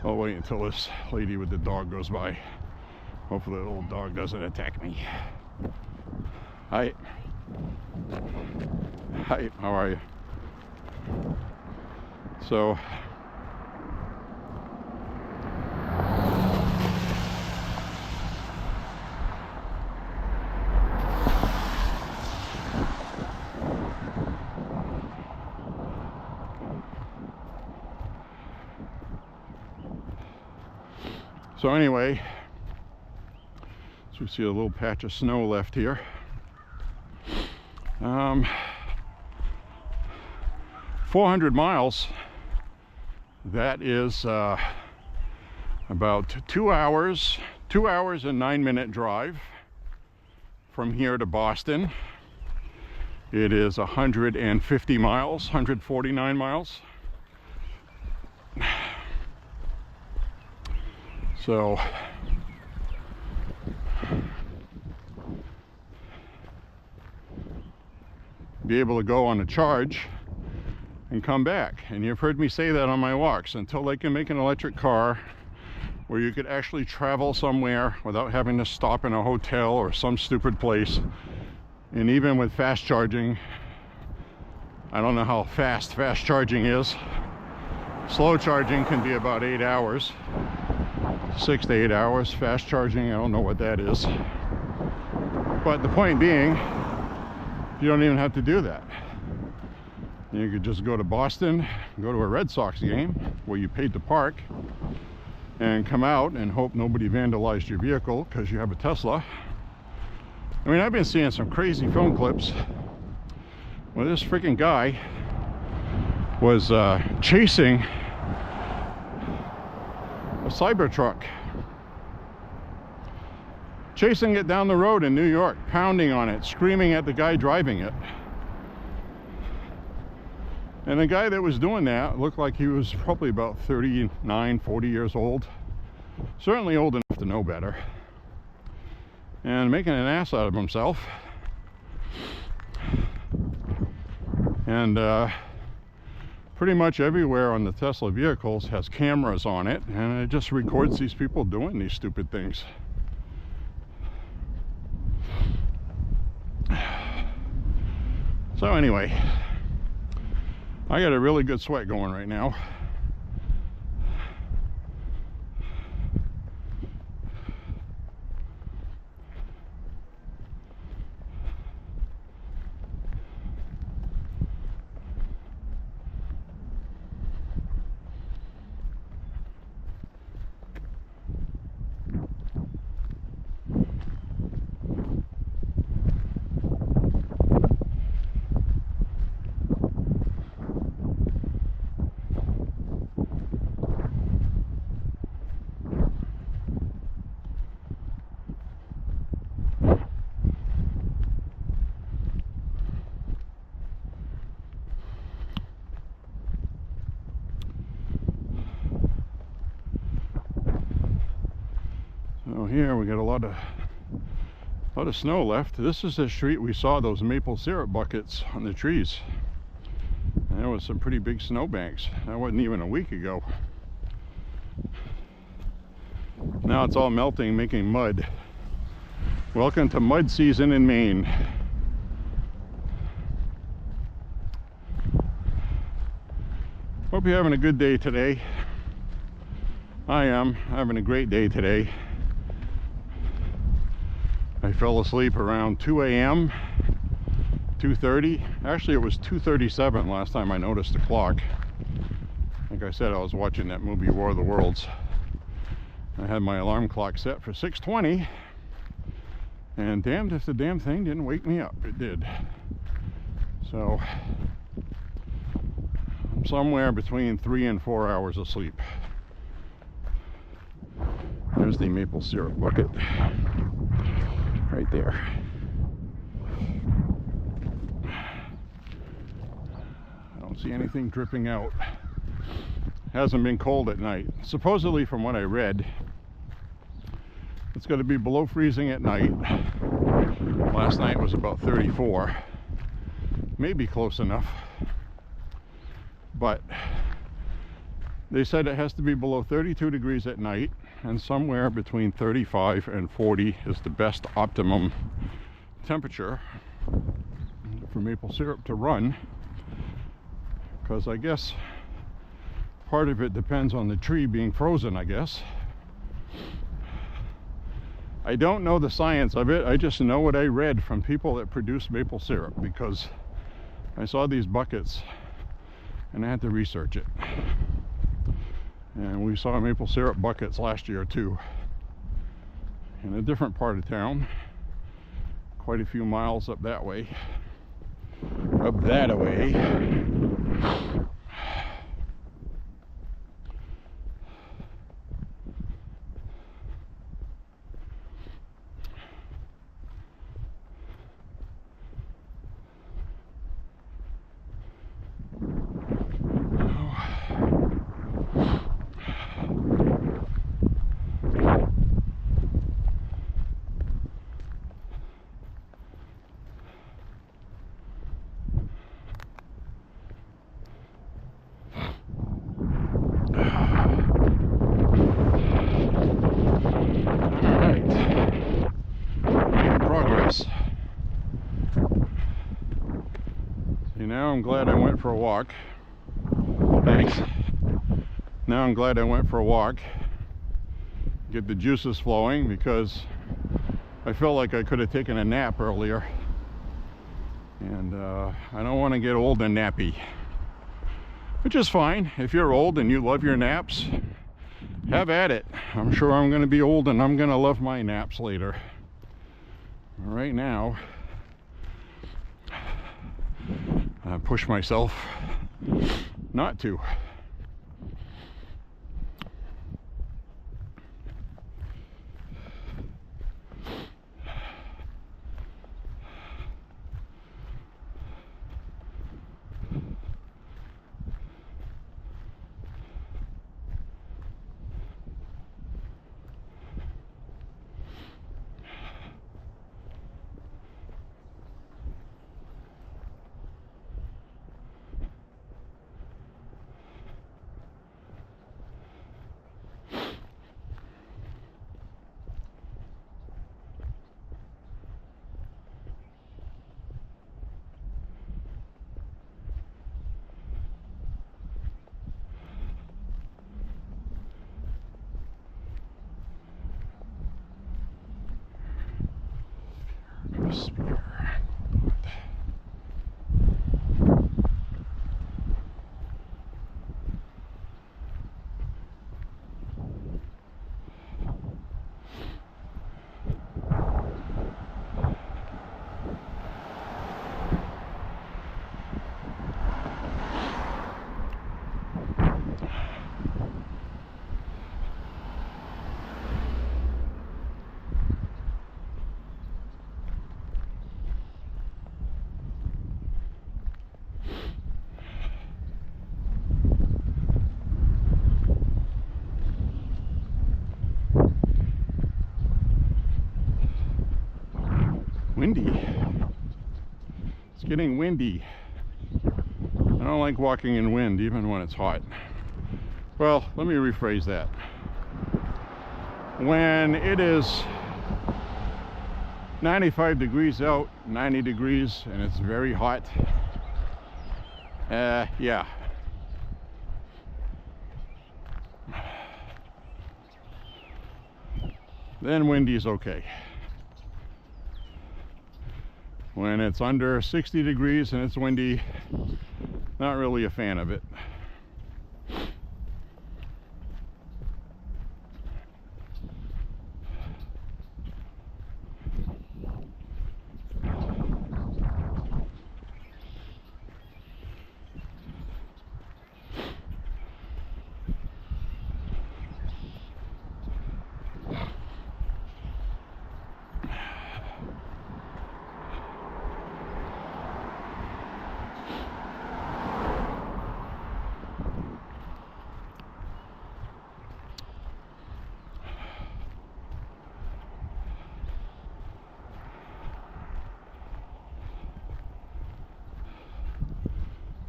I'll wait until this lady with the dog goes by. Hopefully the little dog doesn't attack me. Hi. Hi, how are you? So, So anyway, so we see a little patch of snow left here. 400 miles. That is about 2 hours, 2 hours and 9-minute drive from here to Boston. It is 150 miles, 149 miles. So be able to go on a charge and come back. And you've heard me say that on my walks, until they can make an electric car where you could actually travel somewhere without having to stop in a hotel or some stupid place. And even with fast charging, I don't know how fast charging is. Slow charging can be about 8 hours, 6 to 8 hours. Fast charging, I don't know what that is. But the point being, you don't even have to do that. You could just go to Boston, go to a Red Sox game where you paid to park, and come out and hope nobody vandalized your vehicle because you have a Tesla. I mean, I've been seeing some crazy film clips where this freaking guy was chasing a Cybertruck, chasing it down the road in New York, pounding on it, screaming at the guy driving it. And the guy that was doing that looked like he was probably about 39, 40 years old. Certainly old enough to know better. And making an ass out of himself. And pretty much everywhere on the Tesla vehicles has cameras on it, and it just records these people doing these stupid things. So anyway, I got a really good sweat going right now. So here we got a lot of snow left. This is the street we saw those maple syrup buckets on the trees. And there was some pretty big snow banks. That wasn't even a week ago. Now it's all melting, making mud. Welcome to mud season in Maine. Hope you're having a good day today. I am having a great day today. I fell asleep around 2 a.m., 2:30. Actually, it was 2:37 last time I noticed the clock. Like I said, I was watching that movie War of the Worlds. I had my alarm clock set for 6:20, and damned if the damn thing didn't wake me up. It did. So I'm somewhere between 3 and 4 hours of sleep. There's the maple syrup bucket right there. I don't see anything dripping out. Hasn't been cold at night. Supposedly, from what I read, it's going to be below freezing at night. Last night was about 34. Maybe close enough. But they said it has to be below 32 degrees at night, and somewhere between 35 and 40 is the best optimum temperature for maple syrup to run. Because I guess part of it depends on the tree being frozen, I guess. I don't know the science of it. I just know what I read from people that produce maple syrup, because I saw these buckets and I had to research it. And we saw maple syrup buckets last year too, in a different part of town, quite a few miles up that way, up that way. Now I'm glad I went for a walk. Thanks. Now I'm glad I went for a walk. Get the juices flowing, because I felt like I could have taken a nap earlier. And I don't want to get old and nappy. Which is fine. If you're old and you love your naps, have at it. I'm sure I'm going to be old and I'm going to love my naps later. Right now, I push myself not to. Spear. Windy. It's getting windy. I don't like walking in wind, even when it's hot. Well, let me rephrase that. When it is 95 degrees out, 90 degrees, and it's very hot, yeah. Then windy's okay. When it's under 60 degrees and it's windy, not really a fan of it.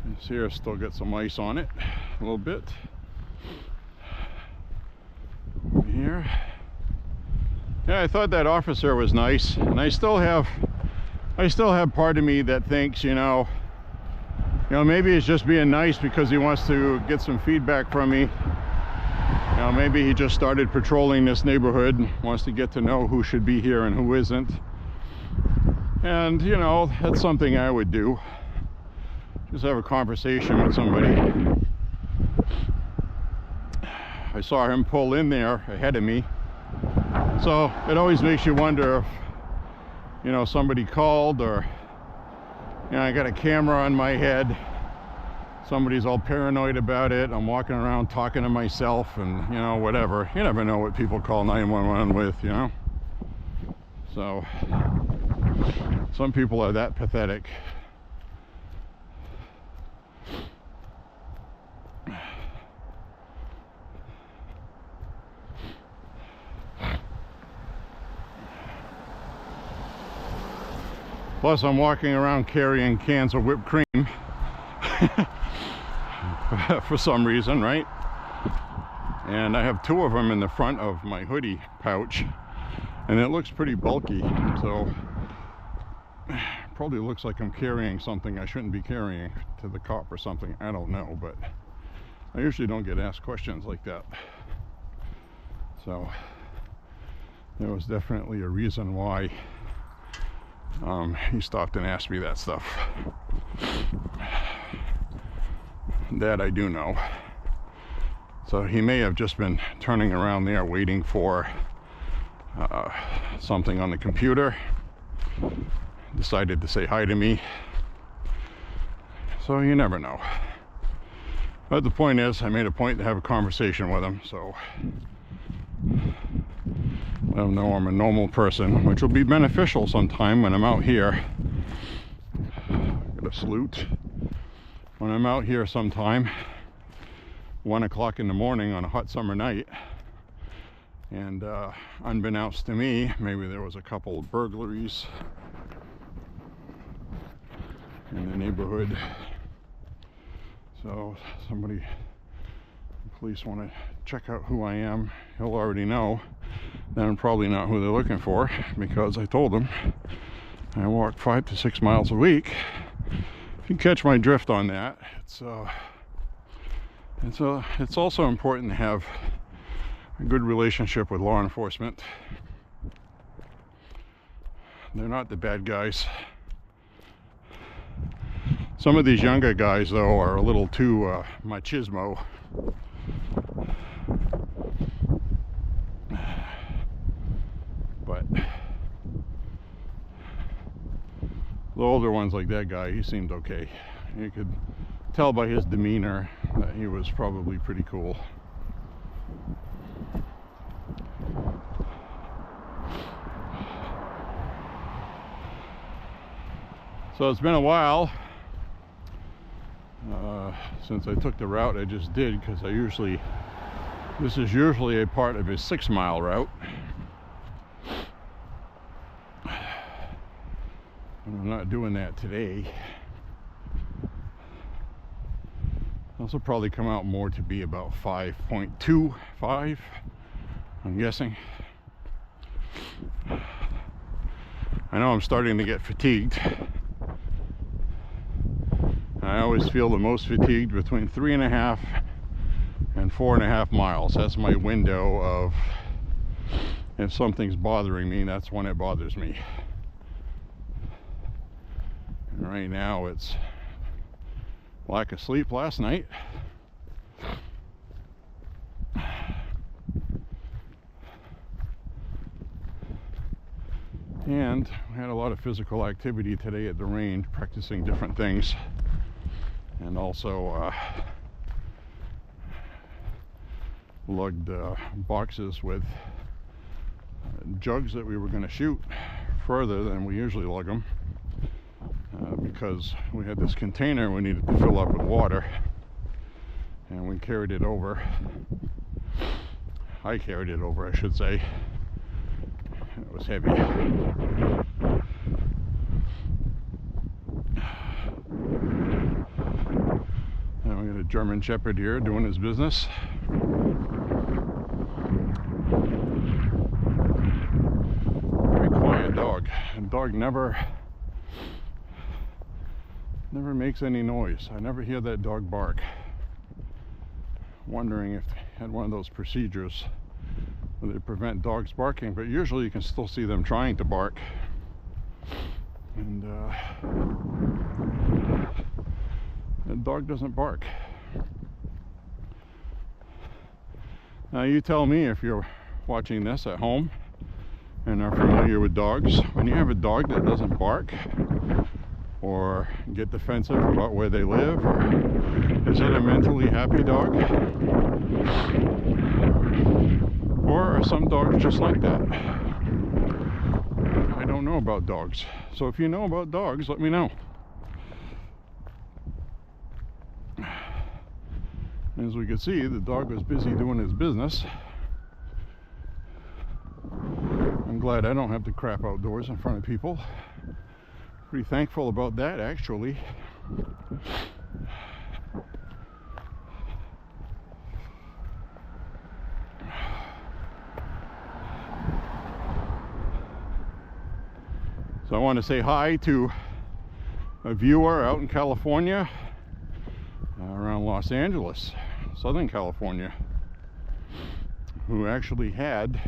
This here still got some ice on it, a little bit. Over here. Yeah, I thought that officer was nice, and I still have part of me that thinks, you know, maybe he's just being nice because he wants to get some feedback from me. You know, maybe he just started patrolling this neighborhood and wants to get to know who should be here and who isn't. And, you know, that's something I would do. Just have a conversation with somebody. I saw him pull in there ahead of me. So it always makes you wonder if, you know, somebody called, or, you know, I got a camera on my head. Somebody's all paranoid about it. I'm walking around talking to myself and, you know, whatever. You never know what people call 911 with, you know. So some people are that pathetic. Plus, I'm walking around carrying cans of whipped cream for some reason, right? And I have 2 of them in the front of my hoodie pouch, and it looks pretty bulky, so probably looks like I'm carrying something I shouldn't be carrying to the cop or something. I don't know, but I usually don't get asked questions like that. So there was definitely a reason why he stopped and asked me that stuff. That I do know. So he may have just been turning around there waiting for something on the computer. Decided to say hi to me. So you never know. But the point is, I made a point to have a conversation with him, so let him know I'm a normal person, which will be beneficial sometime when I'm out here. Got a salute. When I'm out here sometime, 1 o'clock in the morning on a hot summer night, and unbeknownst to me, maybe there was a couple of burglaries in the neighborhood. So somebody, the police want to check out who I am. He'll already know that I'm probably not who they're looking for, because I told them I walk 5 to 6 miles a week. If you catch my drift on that, it's also important to have a good relationship with law enforcement. They're not the bad guys. Some of these younger guys, though, are a little too machismo. But the older ones, like that guy, he seemed okay. You could tell by his demeanor that he was probably pretty cool. So it's been a while since I took the route I just did, because this is usually a part of a 6-mile route. And I'm not doing that today. This will probably come out more to be about 5.25, I'm guessing. I know I'm starting to get fatigued. I always feel the most fatigued between 3.5 and 4.5 miles. That's my window of, if something's bothering me, that's when it bothers me. And right now it's lack of sleep last night. And we had a lot of physical activity today at the range, practicing different things. And also lugged boxes with jugs that we were going to shoot further than we usually lug them, because we had this container we needed to fill up with water, and we carried it over. I carried it over, I should say. It was heavy. And we got a German Shepherd here doing his business. Very quiet dog. And dog never makes any noise. I never hear that dog bark. Wondering if they had one of those procedures where they prevent dogs barking, but usually you can still see them trying to bark. And the dog doesn't bark. Now you tell me if you're watching this at home and are familiar with dogs. When you have a dog that doesn't bark or get defensive about where they live, or is it a mentally happy dog? Or are some dogs just like that? I don't know about dogs. So if you know about dogs, let me know. As we could see, the dog was busy doing his business. I'm glad I don't have to crap outdoors in front of people. Pretty thankful about that, actually. So I want to say hi to a viewer out in California, around Los Angeles, Southern California, who actually had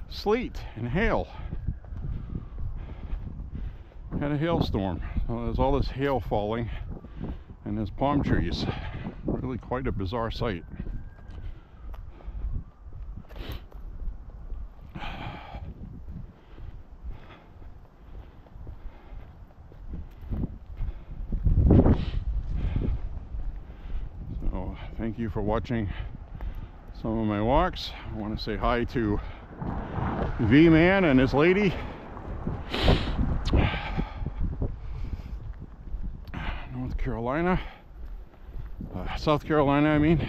sleet and hail. Had a hailstorm. So there's all this hail falling and there's palm trees. Really quite a bizarre sight. So thank you for watching some of my walks. I want to say hi to V-Man and his lady. North Carolina, South Carolina, I mean.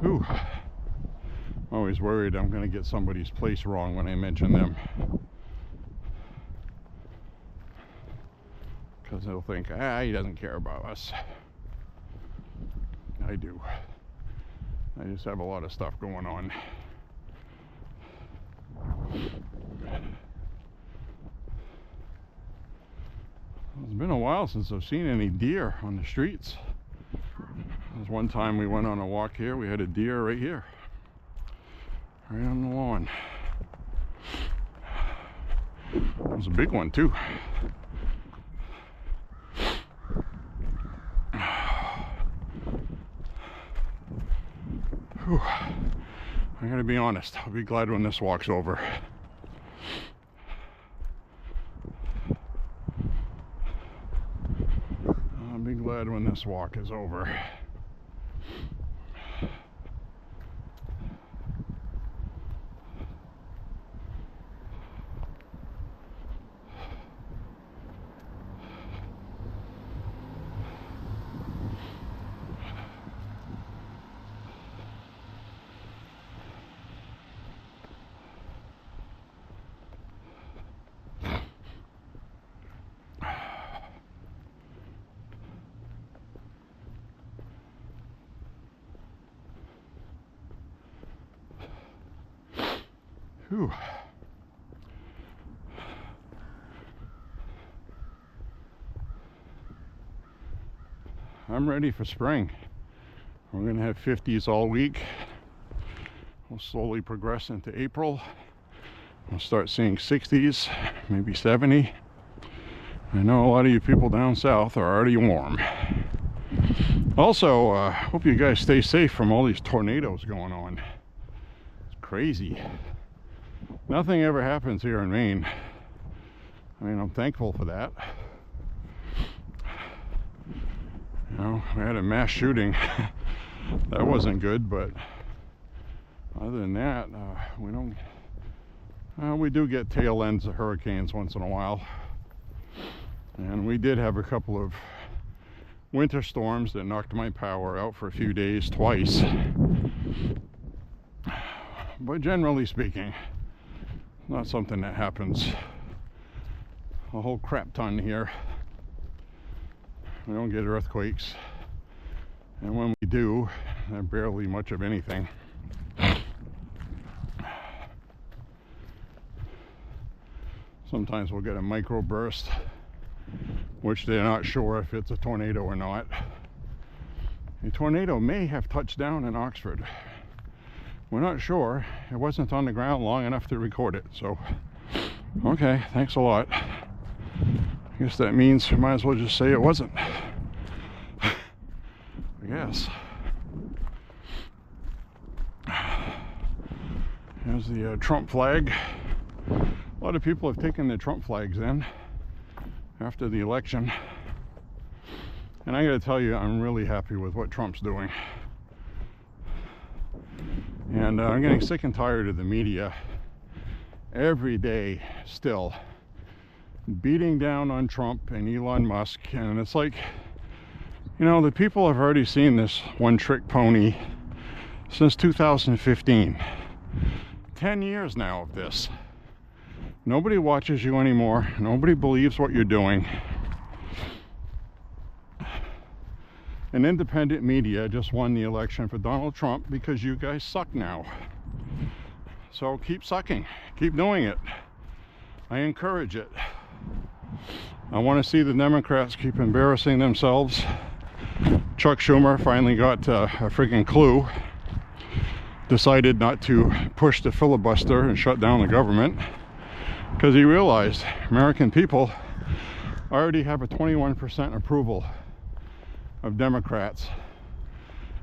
Whew. I'm always worried I'm going to get somebody's place wrong when I mention them, because they'll think, he doesn't care about us. I do. I just have a lot of stuff going on. It's been a while since I've seen any deer on the streets. There's one time we went on a walk here, we had a deer right here, right on the lawn. It was a big one too. Whew. I gotta be honest, I'll be glad when this walk's over. I'll be glad when this walk is over. Whew. I'm ready for spring. We're going to have 50s all week. We'll slowly progress into April. We'll start seeing 60s, maybe 70. I know a lot of you people down south are already warm. Also, hope you guys stay safe from all these tornadoes going on. It's crazy. Nothing ever happens here in Maine. I mean, I'm thankful for that. You know, we had a mass shooting. That wasn't good, but other than that, we do get tail ends of hurricanes once in a while. And we did have a couple of winter storms that knocked my power out for a few days, twice. But generally speaking, not something that happens a whole crap ton here. We don't get earthquakes, and when we do, they're barely much of anything. Sometimes we'll get a microburst, which they're not sure if it's a tornado or not. A tornado may have touched down in Oxford. We're not sure. It wasn't on the ground long enough to record it, so okay, thanks a lot. I guess that means we might as well just say it wasn't. guess. Here's the Trump flag. A lot of people have taken their Trump flags in after the election. And I gotta tell you, I'm really happy with what Trump's doing. And I'm getting sick and tired of the media every day still beating down on Trump and Elon Musk. And it's like, you know, the people have already seen this one-trick pony since 2015. 10 years now of this. Nobody watches you anymore. Nobody believes what you're doing. And independent media just won the election for Donald Trump because you guys suck now. So keep sucking. Keep doing it. I encourage it. I want to see the Democrats keep embarrassing themselves. Chuck Schumer finally got a freaking clue. Decided not to push the filibuster and shut down the government because he realized American people already have a 21% approval of Democrats,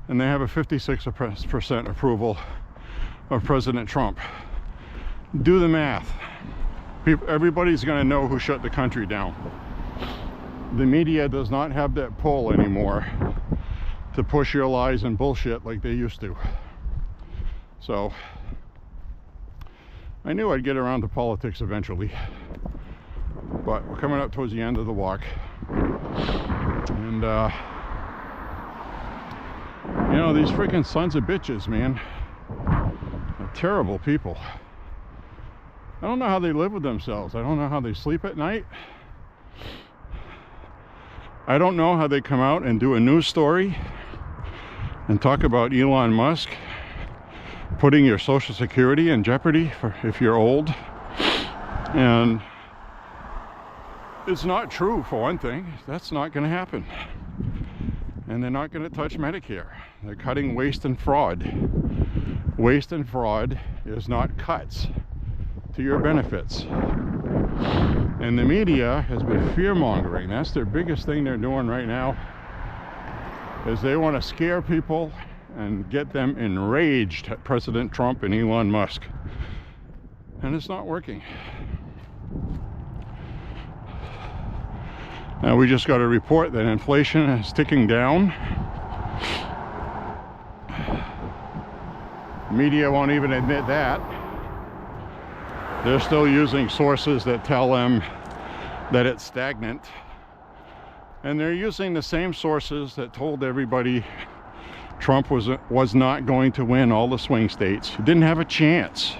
and they have a 56% approval of President Trump. Do the math. Everybody's going to know who shut the country down. The media does not have that pull anymore to push your lies and bullshit like they used to. So I knew I'd get around to politics eventually, but we're coming up towards the end of the walk, and you know, these freaking sons of bitches, man, they're terrible people. I don't know how they live with themselves. I don't know how they sleep at night. I don't know how they come out and do a news story and talk about Elon Musk putting your Social Security in jeopardy for if you're old. And it's not true, for one thing. That's not going to happen. And they're not going to touch Medicare. They're cutting waste and fraud. Waste and fraud is not cuts to your benefits. And the media has been fear-mongering. That's their biggest thing they're doing right now, is they want to scare people and get them enraged at President Trump and Elon Musk. And it's not working. Now we just got a report that inflation is ticking down. Media won't even admit that. They're still using sources that tell them that it's stagnant. And they're using the same sources that told everybody Trump was not going to win all the swing states. He didn't have a chance.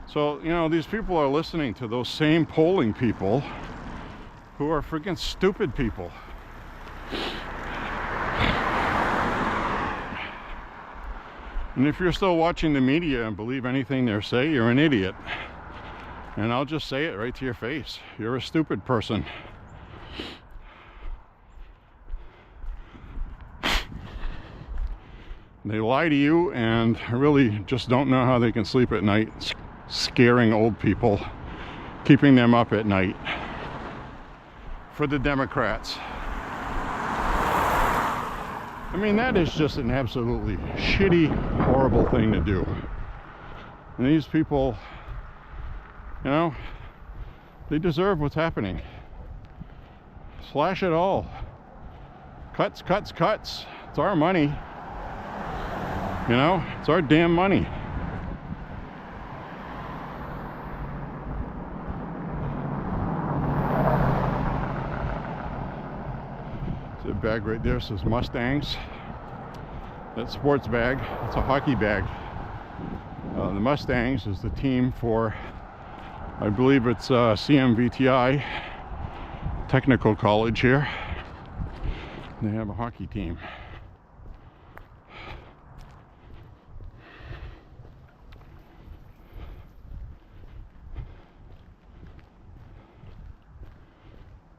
So, you know, these people are listening to those same polling people who are freaking stupid people. And if you're still watching the media and believe anything they say, you're an idiot. And I'll just say it right to your face. You're a stupid person. They lie to you and really just don't know how they can sleep at night, scaring old people, keeping them up at night. For the Democrats. I mean, that is just an absolutely shitty, horrible thing to do. And these people, you know, they deserve what's happening. Slash it all. Cuts, cuts, cuts. It's our money. You know, it's our damn money. The bag right there says Mustangs. That sports bag, it's a hockey bag. The Mustangs is the team for, I believe it's CMVTI Technical College here. They have a hockey team.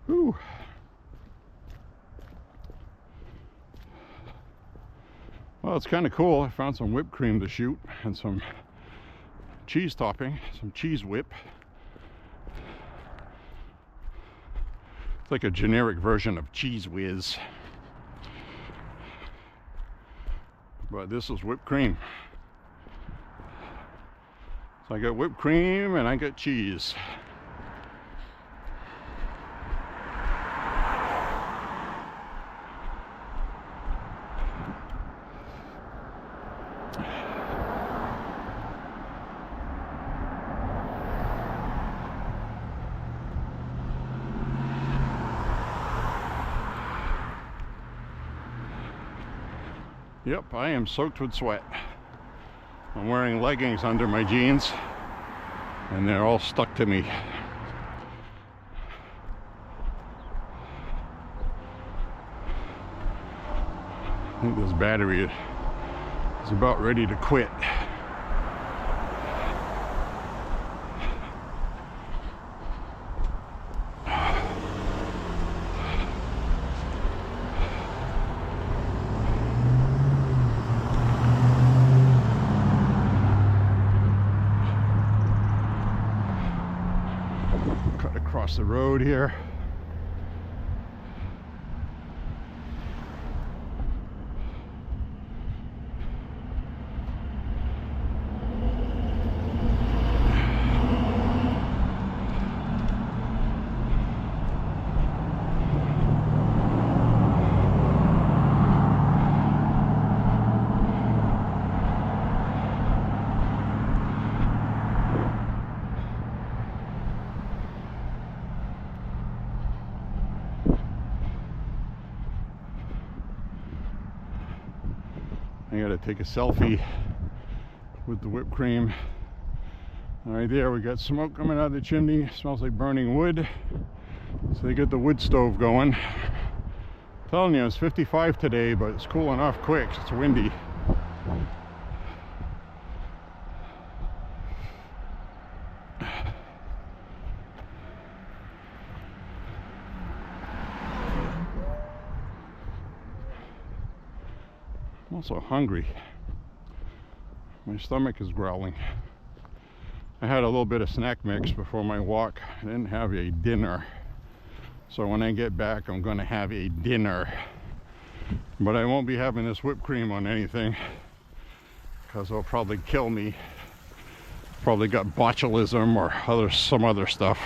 Whew. Well, it's kind of cool. I found some whipped cream to shoot and some cheese topping, some cheese whip. It's like a generic version of Cheese Whiz. but this is whipped cream. So I got whipped cream and I got cheese. Yep, I am soaked with sweat. I'm wearing leggings under my jeans, and they're all stuck to me. I think this battery is about ready to quit. Cut across the road here. I gotta take a selfie with the whipped cream. All right, there we got smoke coming out of the chimney. Smells like burning wood. So they get the wood stove going. I'm telling you, it's 55 today, but it's cooling off quick. It's windy. I'm also hungry. My stomach is growling. I had a little bit of snack mix before my walk. I didn't have a dinner. So when I get back, I'm going to have a dinner. But I won't be having this whipped cream on anything, because it'll probably kill me. Probably got botulism or some other stuff.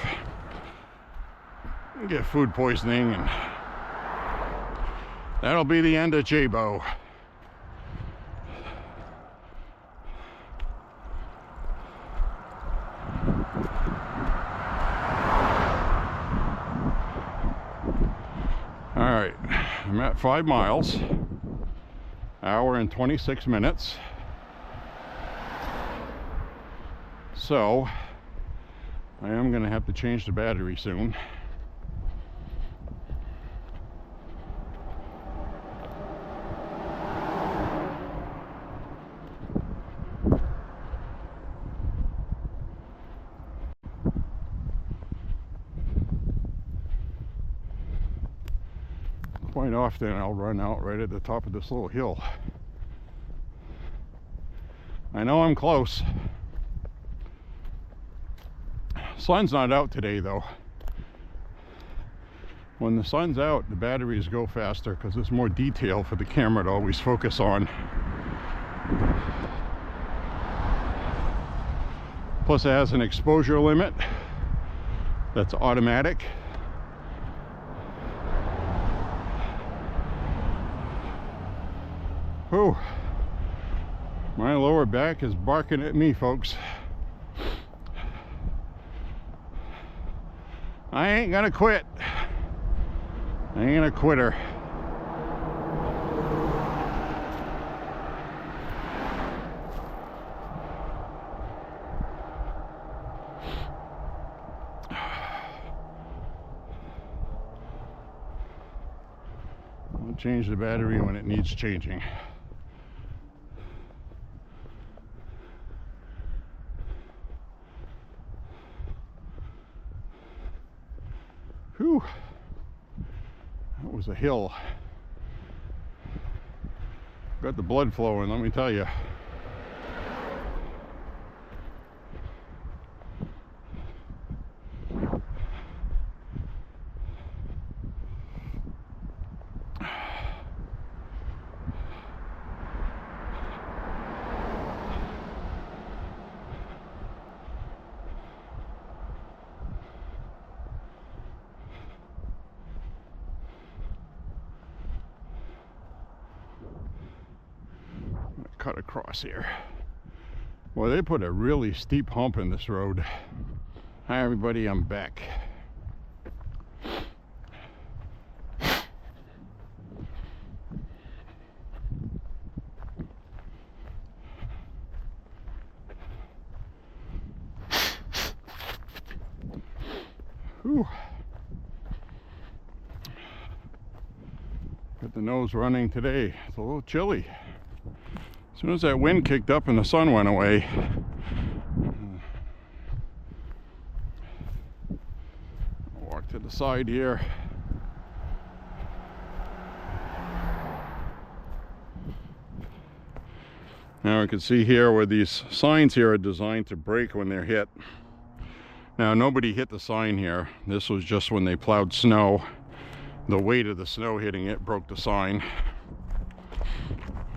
Get food poisoning, and that'll be the end of J.Beau. All right, I'm at 5 miles, hour and 26 minutes. So I am going to have to change the battery soon. Quite often I'll run out right at the top of this little hill. I know I'm close. Sun's not out today though. When the sun's out, the batteries go faster because there's more detail for the camera to always focus on. Plus it has an exposure limit that's automatic. Whew. My lower back is barking at me, folks. I ain't gonna quit. I ain't a quitter. I'll change the battery when it needs changing. Whew, that was a hill. Got the blood flowing, let me tell you. cut across here. Well, they put a really steep hump in this road. Hi everybody, I'm back. Whew. Got the nose running today. It's a little chilly. As soon as that wind kicked up and the sun went away, I'll walk to the side here. Now I can see here where these signs here are designed to break when they're hit. Now nobody hit the sign here. This was just when they plowed snow. The weight of the snow hitting it broke the sign.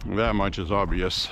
That much is obvious.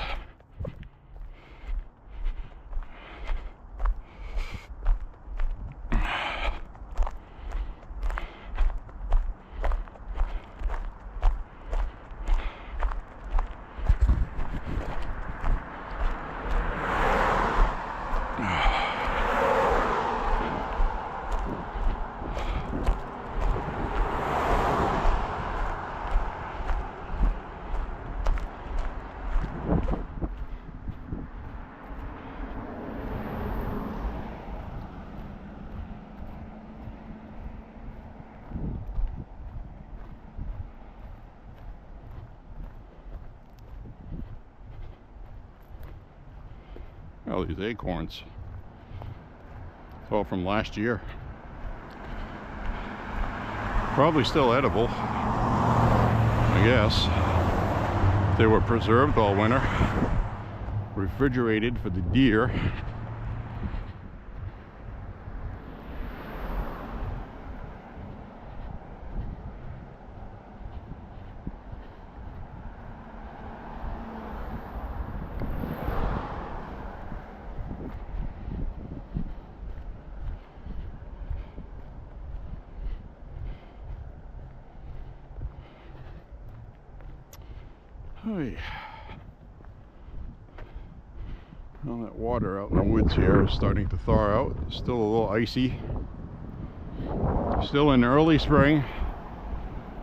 Oh, these acorns. It's all from last year. Probably still edible, I guess. They were preserved all winter, refrigerated for the deer. Well, that water out in the woods here is starting to thaw out. It's still a little icy. Still in early spring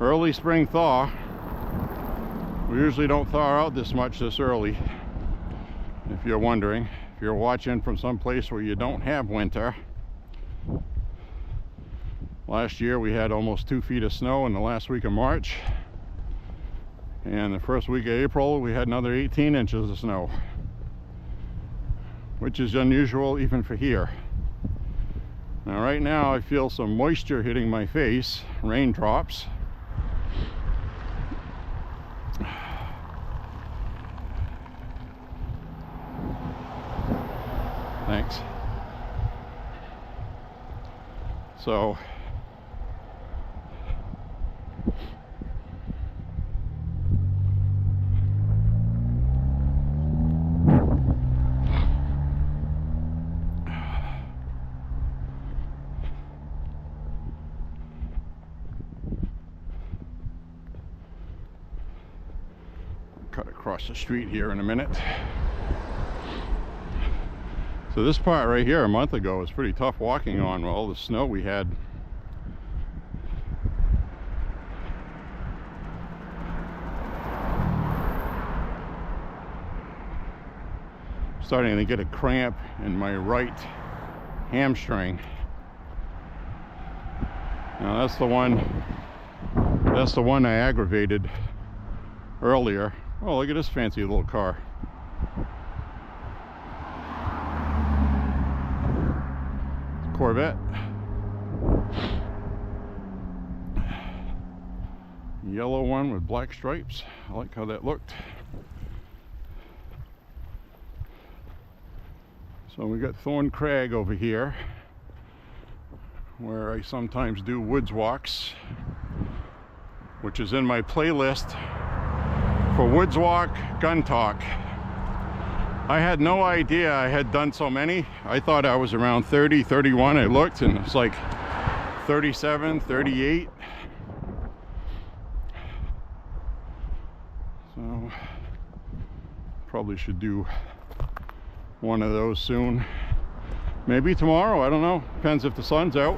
thaw. We usually don't thaw out this much this early. If you're wondering, if you're watching from some place where you don't have winter. Last year we had almost 2 feet of snow in the last week of March. And the first week of April, we had another 18 inches of snow, which is unusual even for here. Now right now I feel some moisture hitting my face, raindrops. Thanks. So cut across the street here in a minute. So this part right here a month ago was pretty tough walking on with all the snow we had. Starting to get a cramp in my right hamstring. Now that's the one I aggravated earlier. Oh, look at this fancy little car. Corvette. Yellow one with black stripes. I like how that looked. So we got Thorn Crag over here, where I sometimes do woods walks, which is in my playlist for Woods Walk Gun Talk. I had no idea I had done so many. I thought I was around 30, 31. I looked and it's like 37, 38. So Probably should do one of those soon. Maybe tomorrow, I don't know. Depends if the sun's out.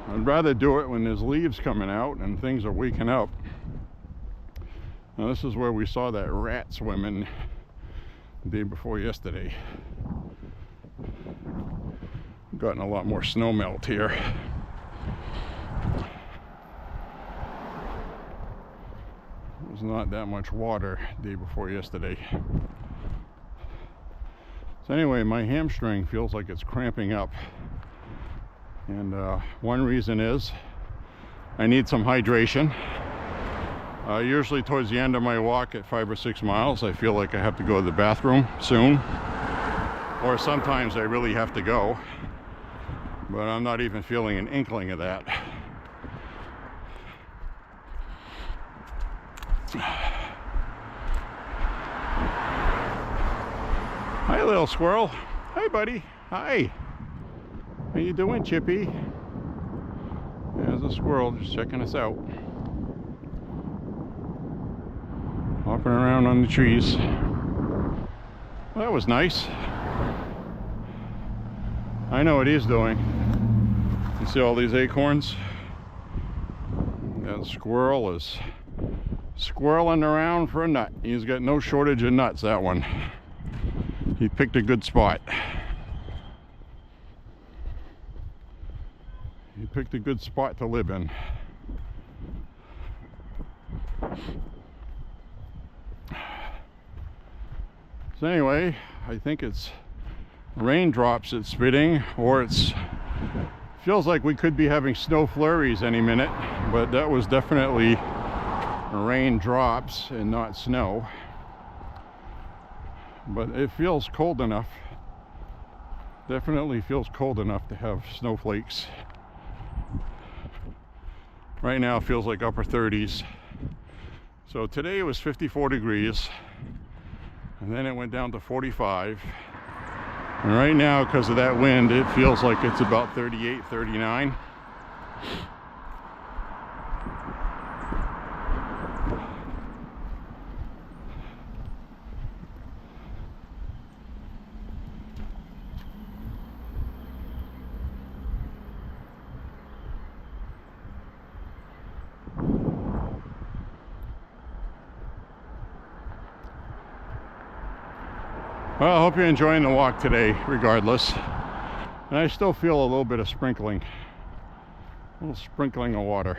I'd rather do it when there's leaves coming out and things are waking up. Now this is where we saw that rat swimming the day before yesterday. Gotten a lot more snow melt here. It was not that much water the day before yesterday. So anyway, my hamstring feels like it's cramping up. And one reason is I need some hydration. Usually towards the end of my walk at 5 or 6 miles, I feel like I have to go to the bathroom soon. Or sometimes I really have to go. But I'm not even feeling an inkling of that. Hi, little squirrel. Hi, buddy. Hi. How you doing, Chippy? There's a squirrel just checking us out. Hopping around on the trees. Well, that was nice. I know what he's doing. You see all these acorns? That squirrel is squirreling around for a nut. He's got no shortage of nuts, that one. He picked a good spot. He picked a good spot to live in. So anyway, I think it's raindrops it's spitting, or it's feels like we could be having snow flurries any minute, but that was definitely raindrops and not snow. But it feels cold enough, definitely feels cold enough to have snowflakes. Right now it feels like upper 30s. So today it was 54 degrees, and then it went down to 45. And right now, because of that wind, it feels like it's about 38, 39. Well, I hope you're enjoying the walk today, regardless. And I still feel a little bit of sprinkling. A little sprinkling of water.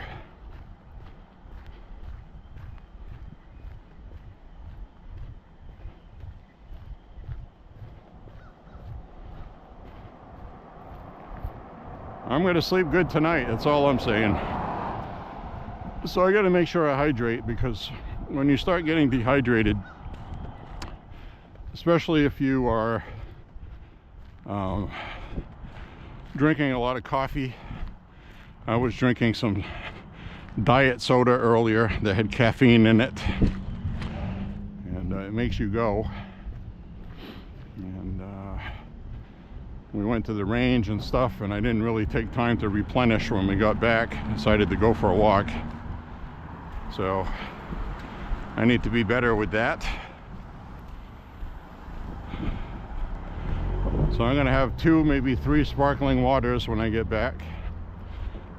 I'm going to sleep good tonight, that's all I'm saying. So I got to make sure I hydrate, because when you start getting dehydrated, especially if you are drinking a lot of coffee. I was drinking some diet soda earlier that had caffeine in it, and it makes you go. And we went to the range and stuff, and I didn't really take time to replenish when we got back. I decided to go for a walk, so I need to be better with that. So I'm gonna have 2, maybe 3 sparkling waters when I get back.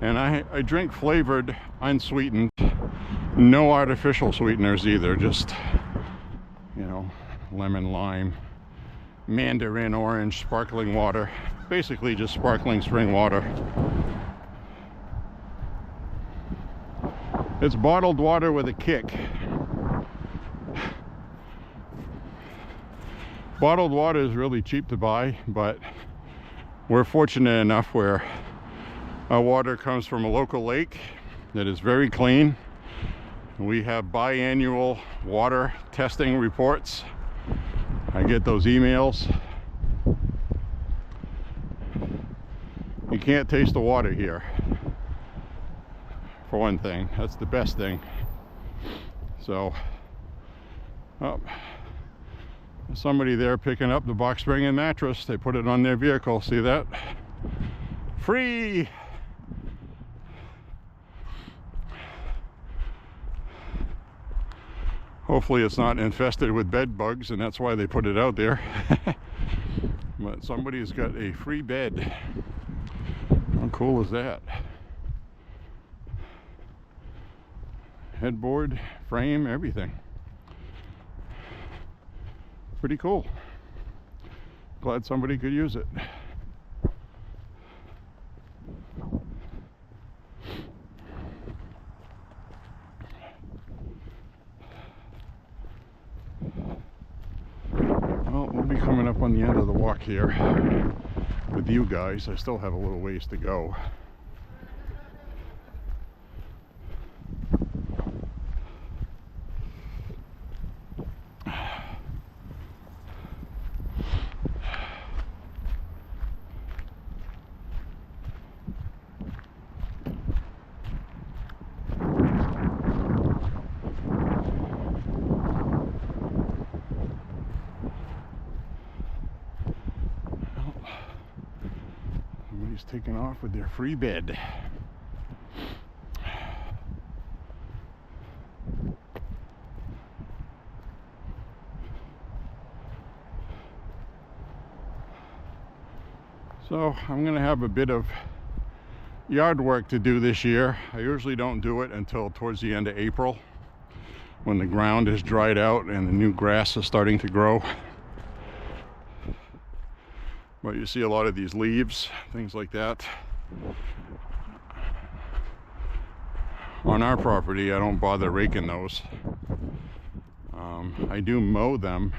And I drink flavored, unsweetened, no artificial sweeteners either, just, you know, lemon, lime, mandarin orange sparkling water. Basically just sparkling spring water. It's bottled water with a kick. Bottled water is really cheap to buy, but we're fortunate enough where our water comes from a local lake that is very clean. We have biannual water testing reports. I get those emails. You can't taste the water here, for one thing. That's the best thing. So, oh, somebody there picking up the box spring and mattress. They put it on their vehicle. See that? Free! Hopefully it's not infested with bed bugs, and that's why they put it out there. But somebody's got a free bed. How cool is that? Headboard, frame, everything. Pretty cool. Glad somebody could use it. Well, we'll be coming up on the end of the walk here with you guys. I still have a little ways to go. Somebody's taking off with their free bed. So I'm going to have a bit of yard work to do this year. I usually don't do it until towards the end of April, when the ground is dried out and the new grass is starting to grow. But you see a lot of these leaves, things like that. On our property, I don't bother raking those. I do mow them.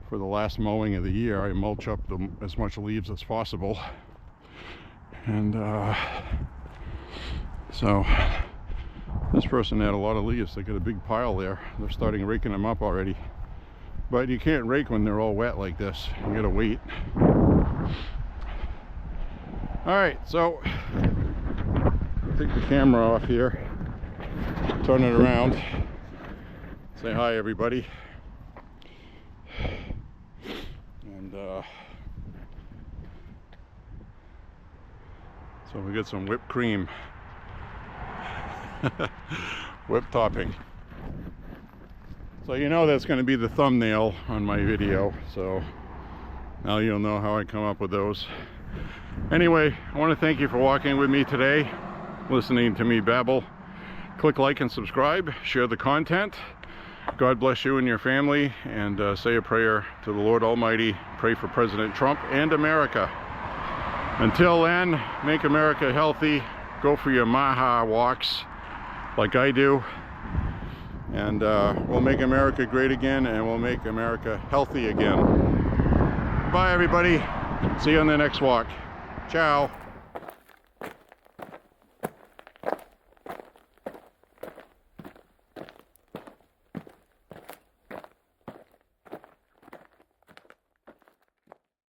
For the last mowing of the year, I mulch up as much leaves as possible. And so this person had a lot of leaves. They got a big pile there. They're starting raking them up already. But you can't rake when they're all wet like this. You gotta wait. Alright, so take the camera off here, turn it around, say hi everybody. And so we got some whipped cream. Whipped topping. So you know that's going to be the thumbnail on my video, so now you'll know how I come up with those. Anyway, I want to thank you for walking with me today, listening to me babble. Click like and subscribe, share the content. God bless you and your family, and say a prayer to the Lord Almighty. Pray for President Trump and America. Until then, make America healthy. Go for your MAHA walks like I do. And we'll make America great again, and we'll make America healthy again. Bye everybody. See you on the next walk. Ciao.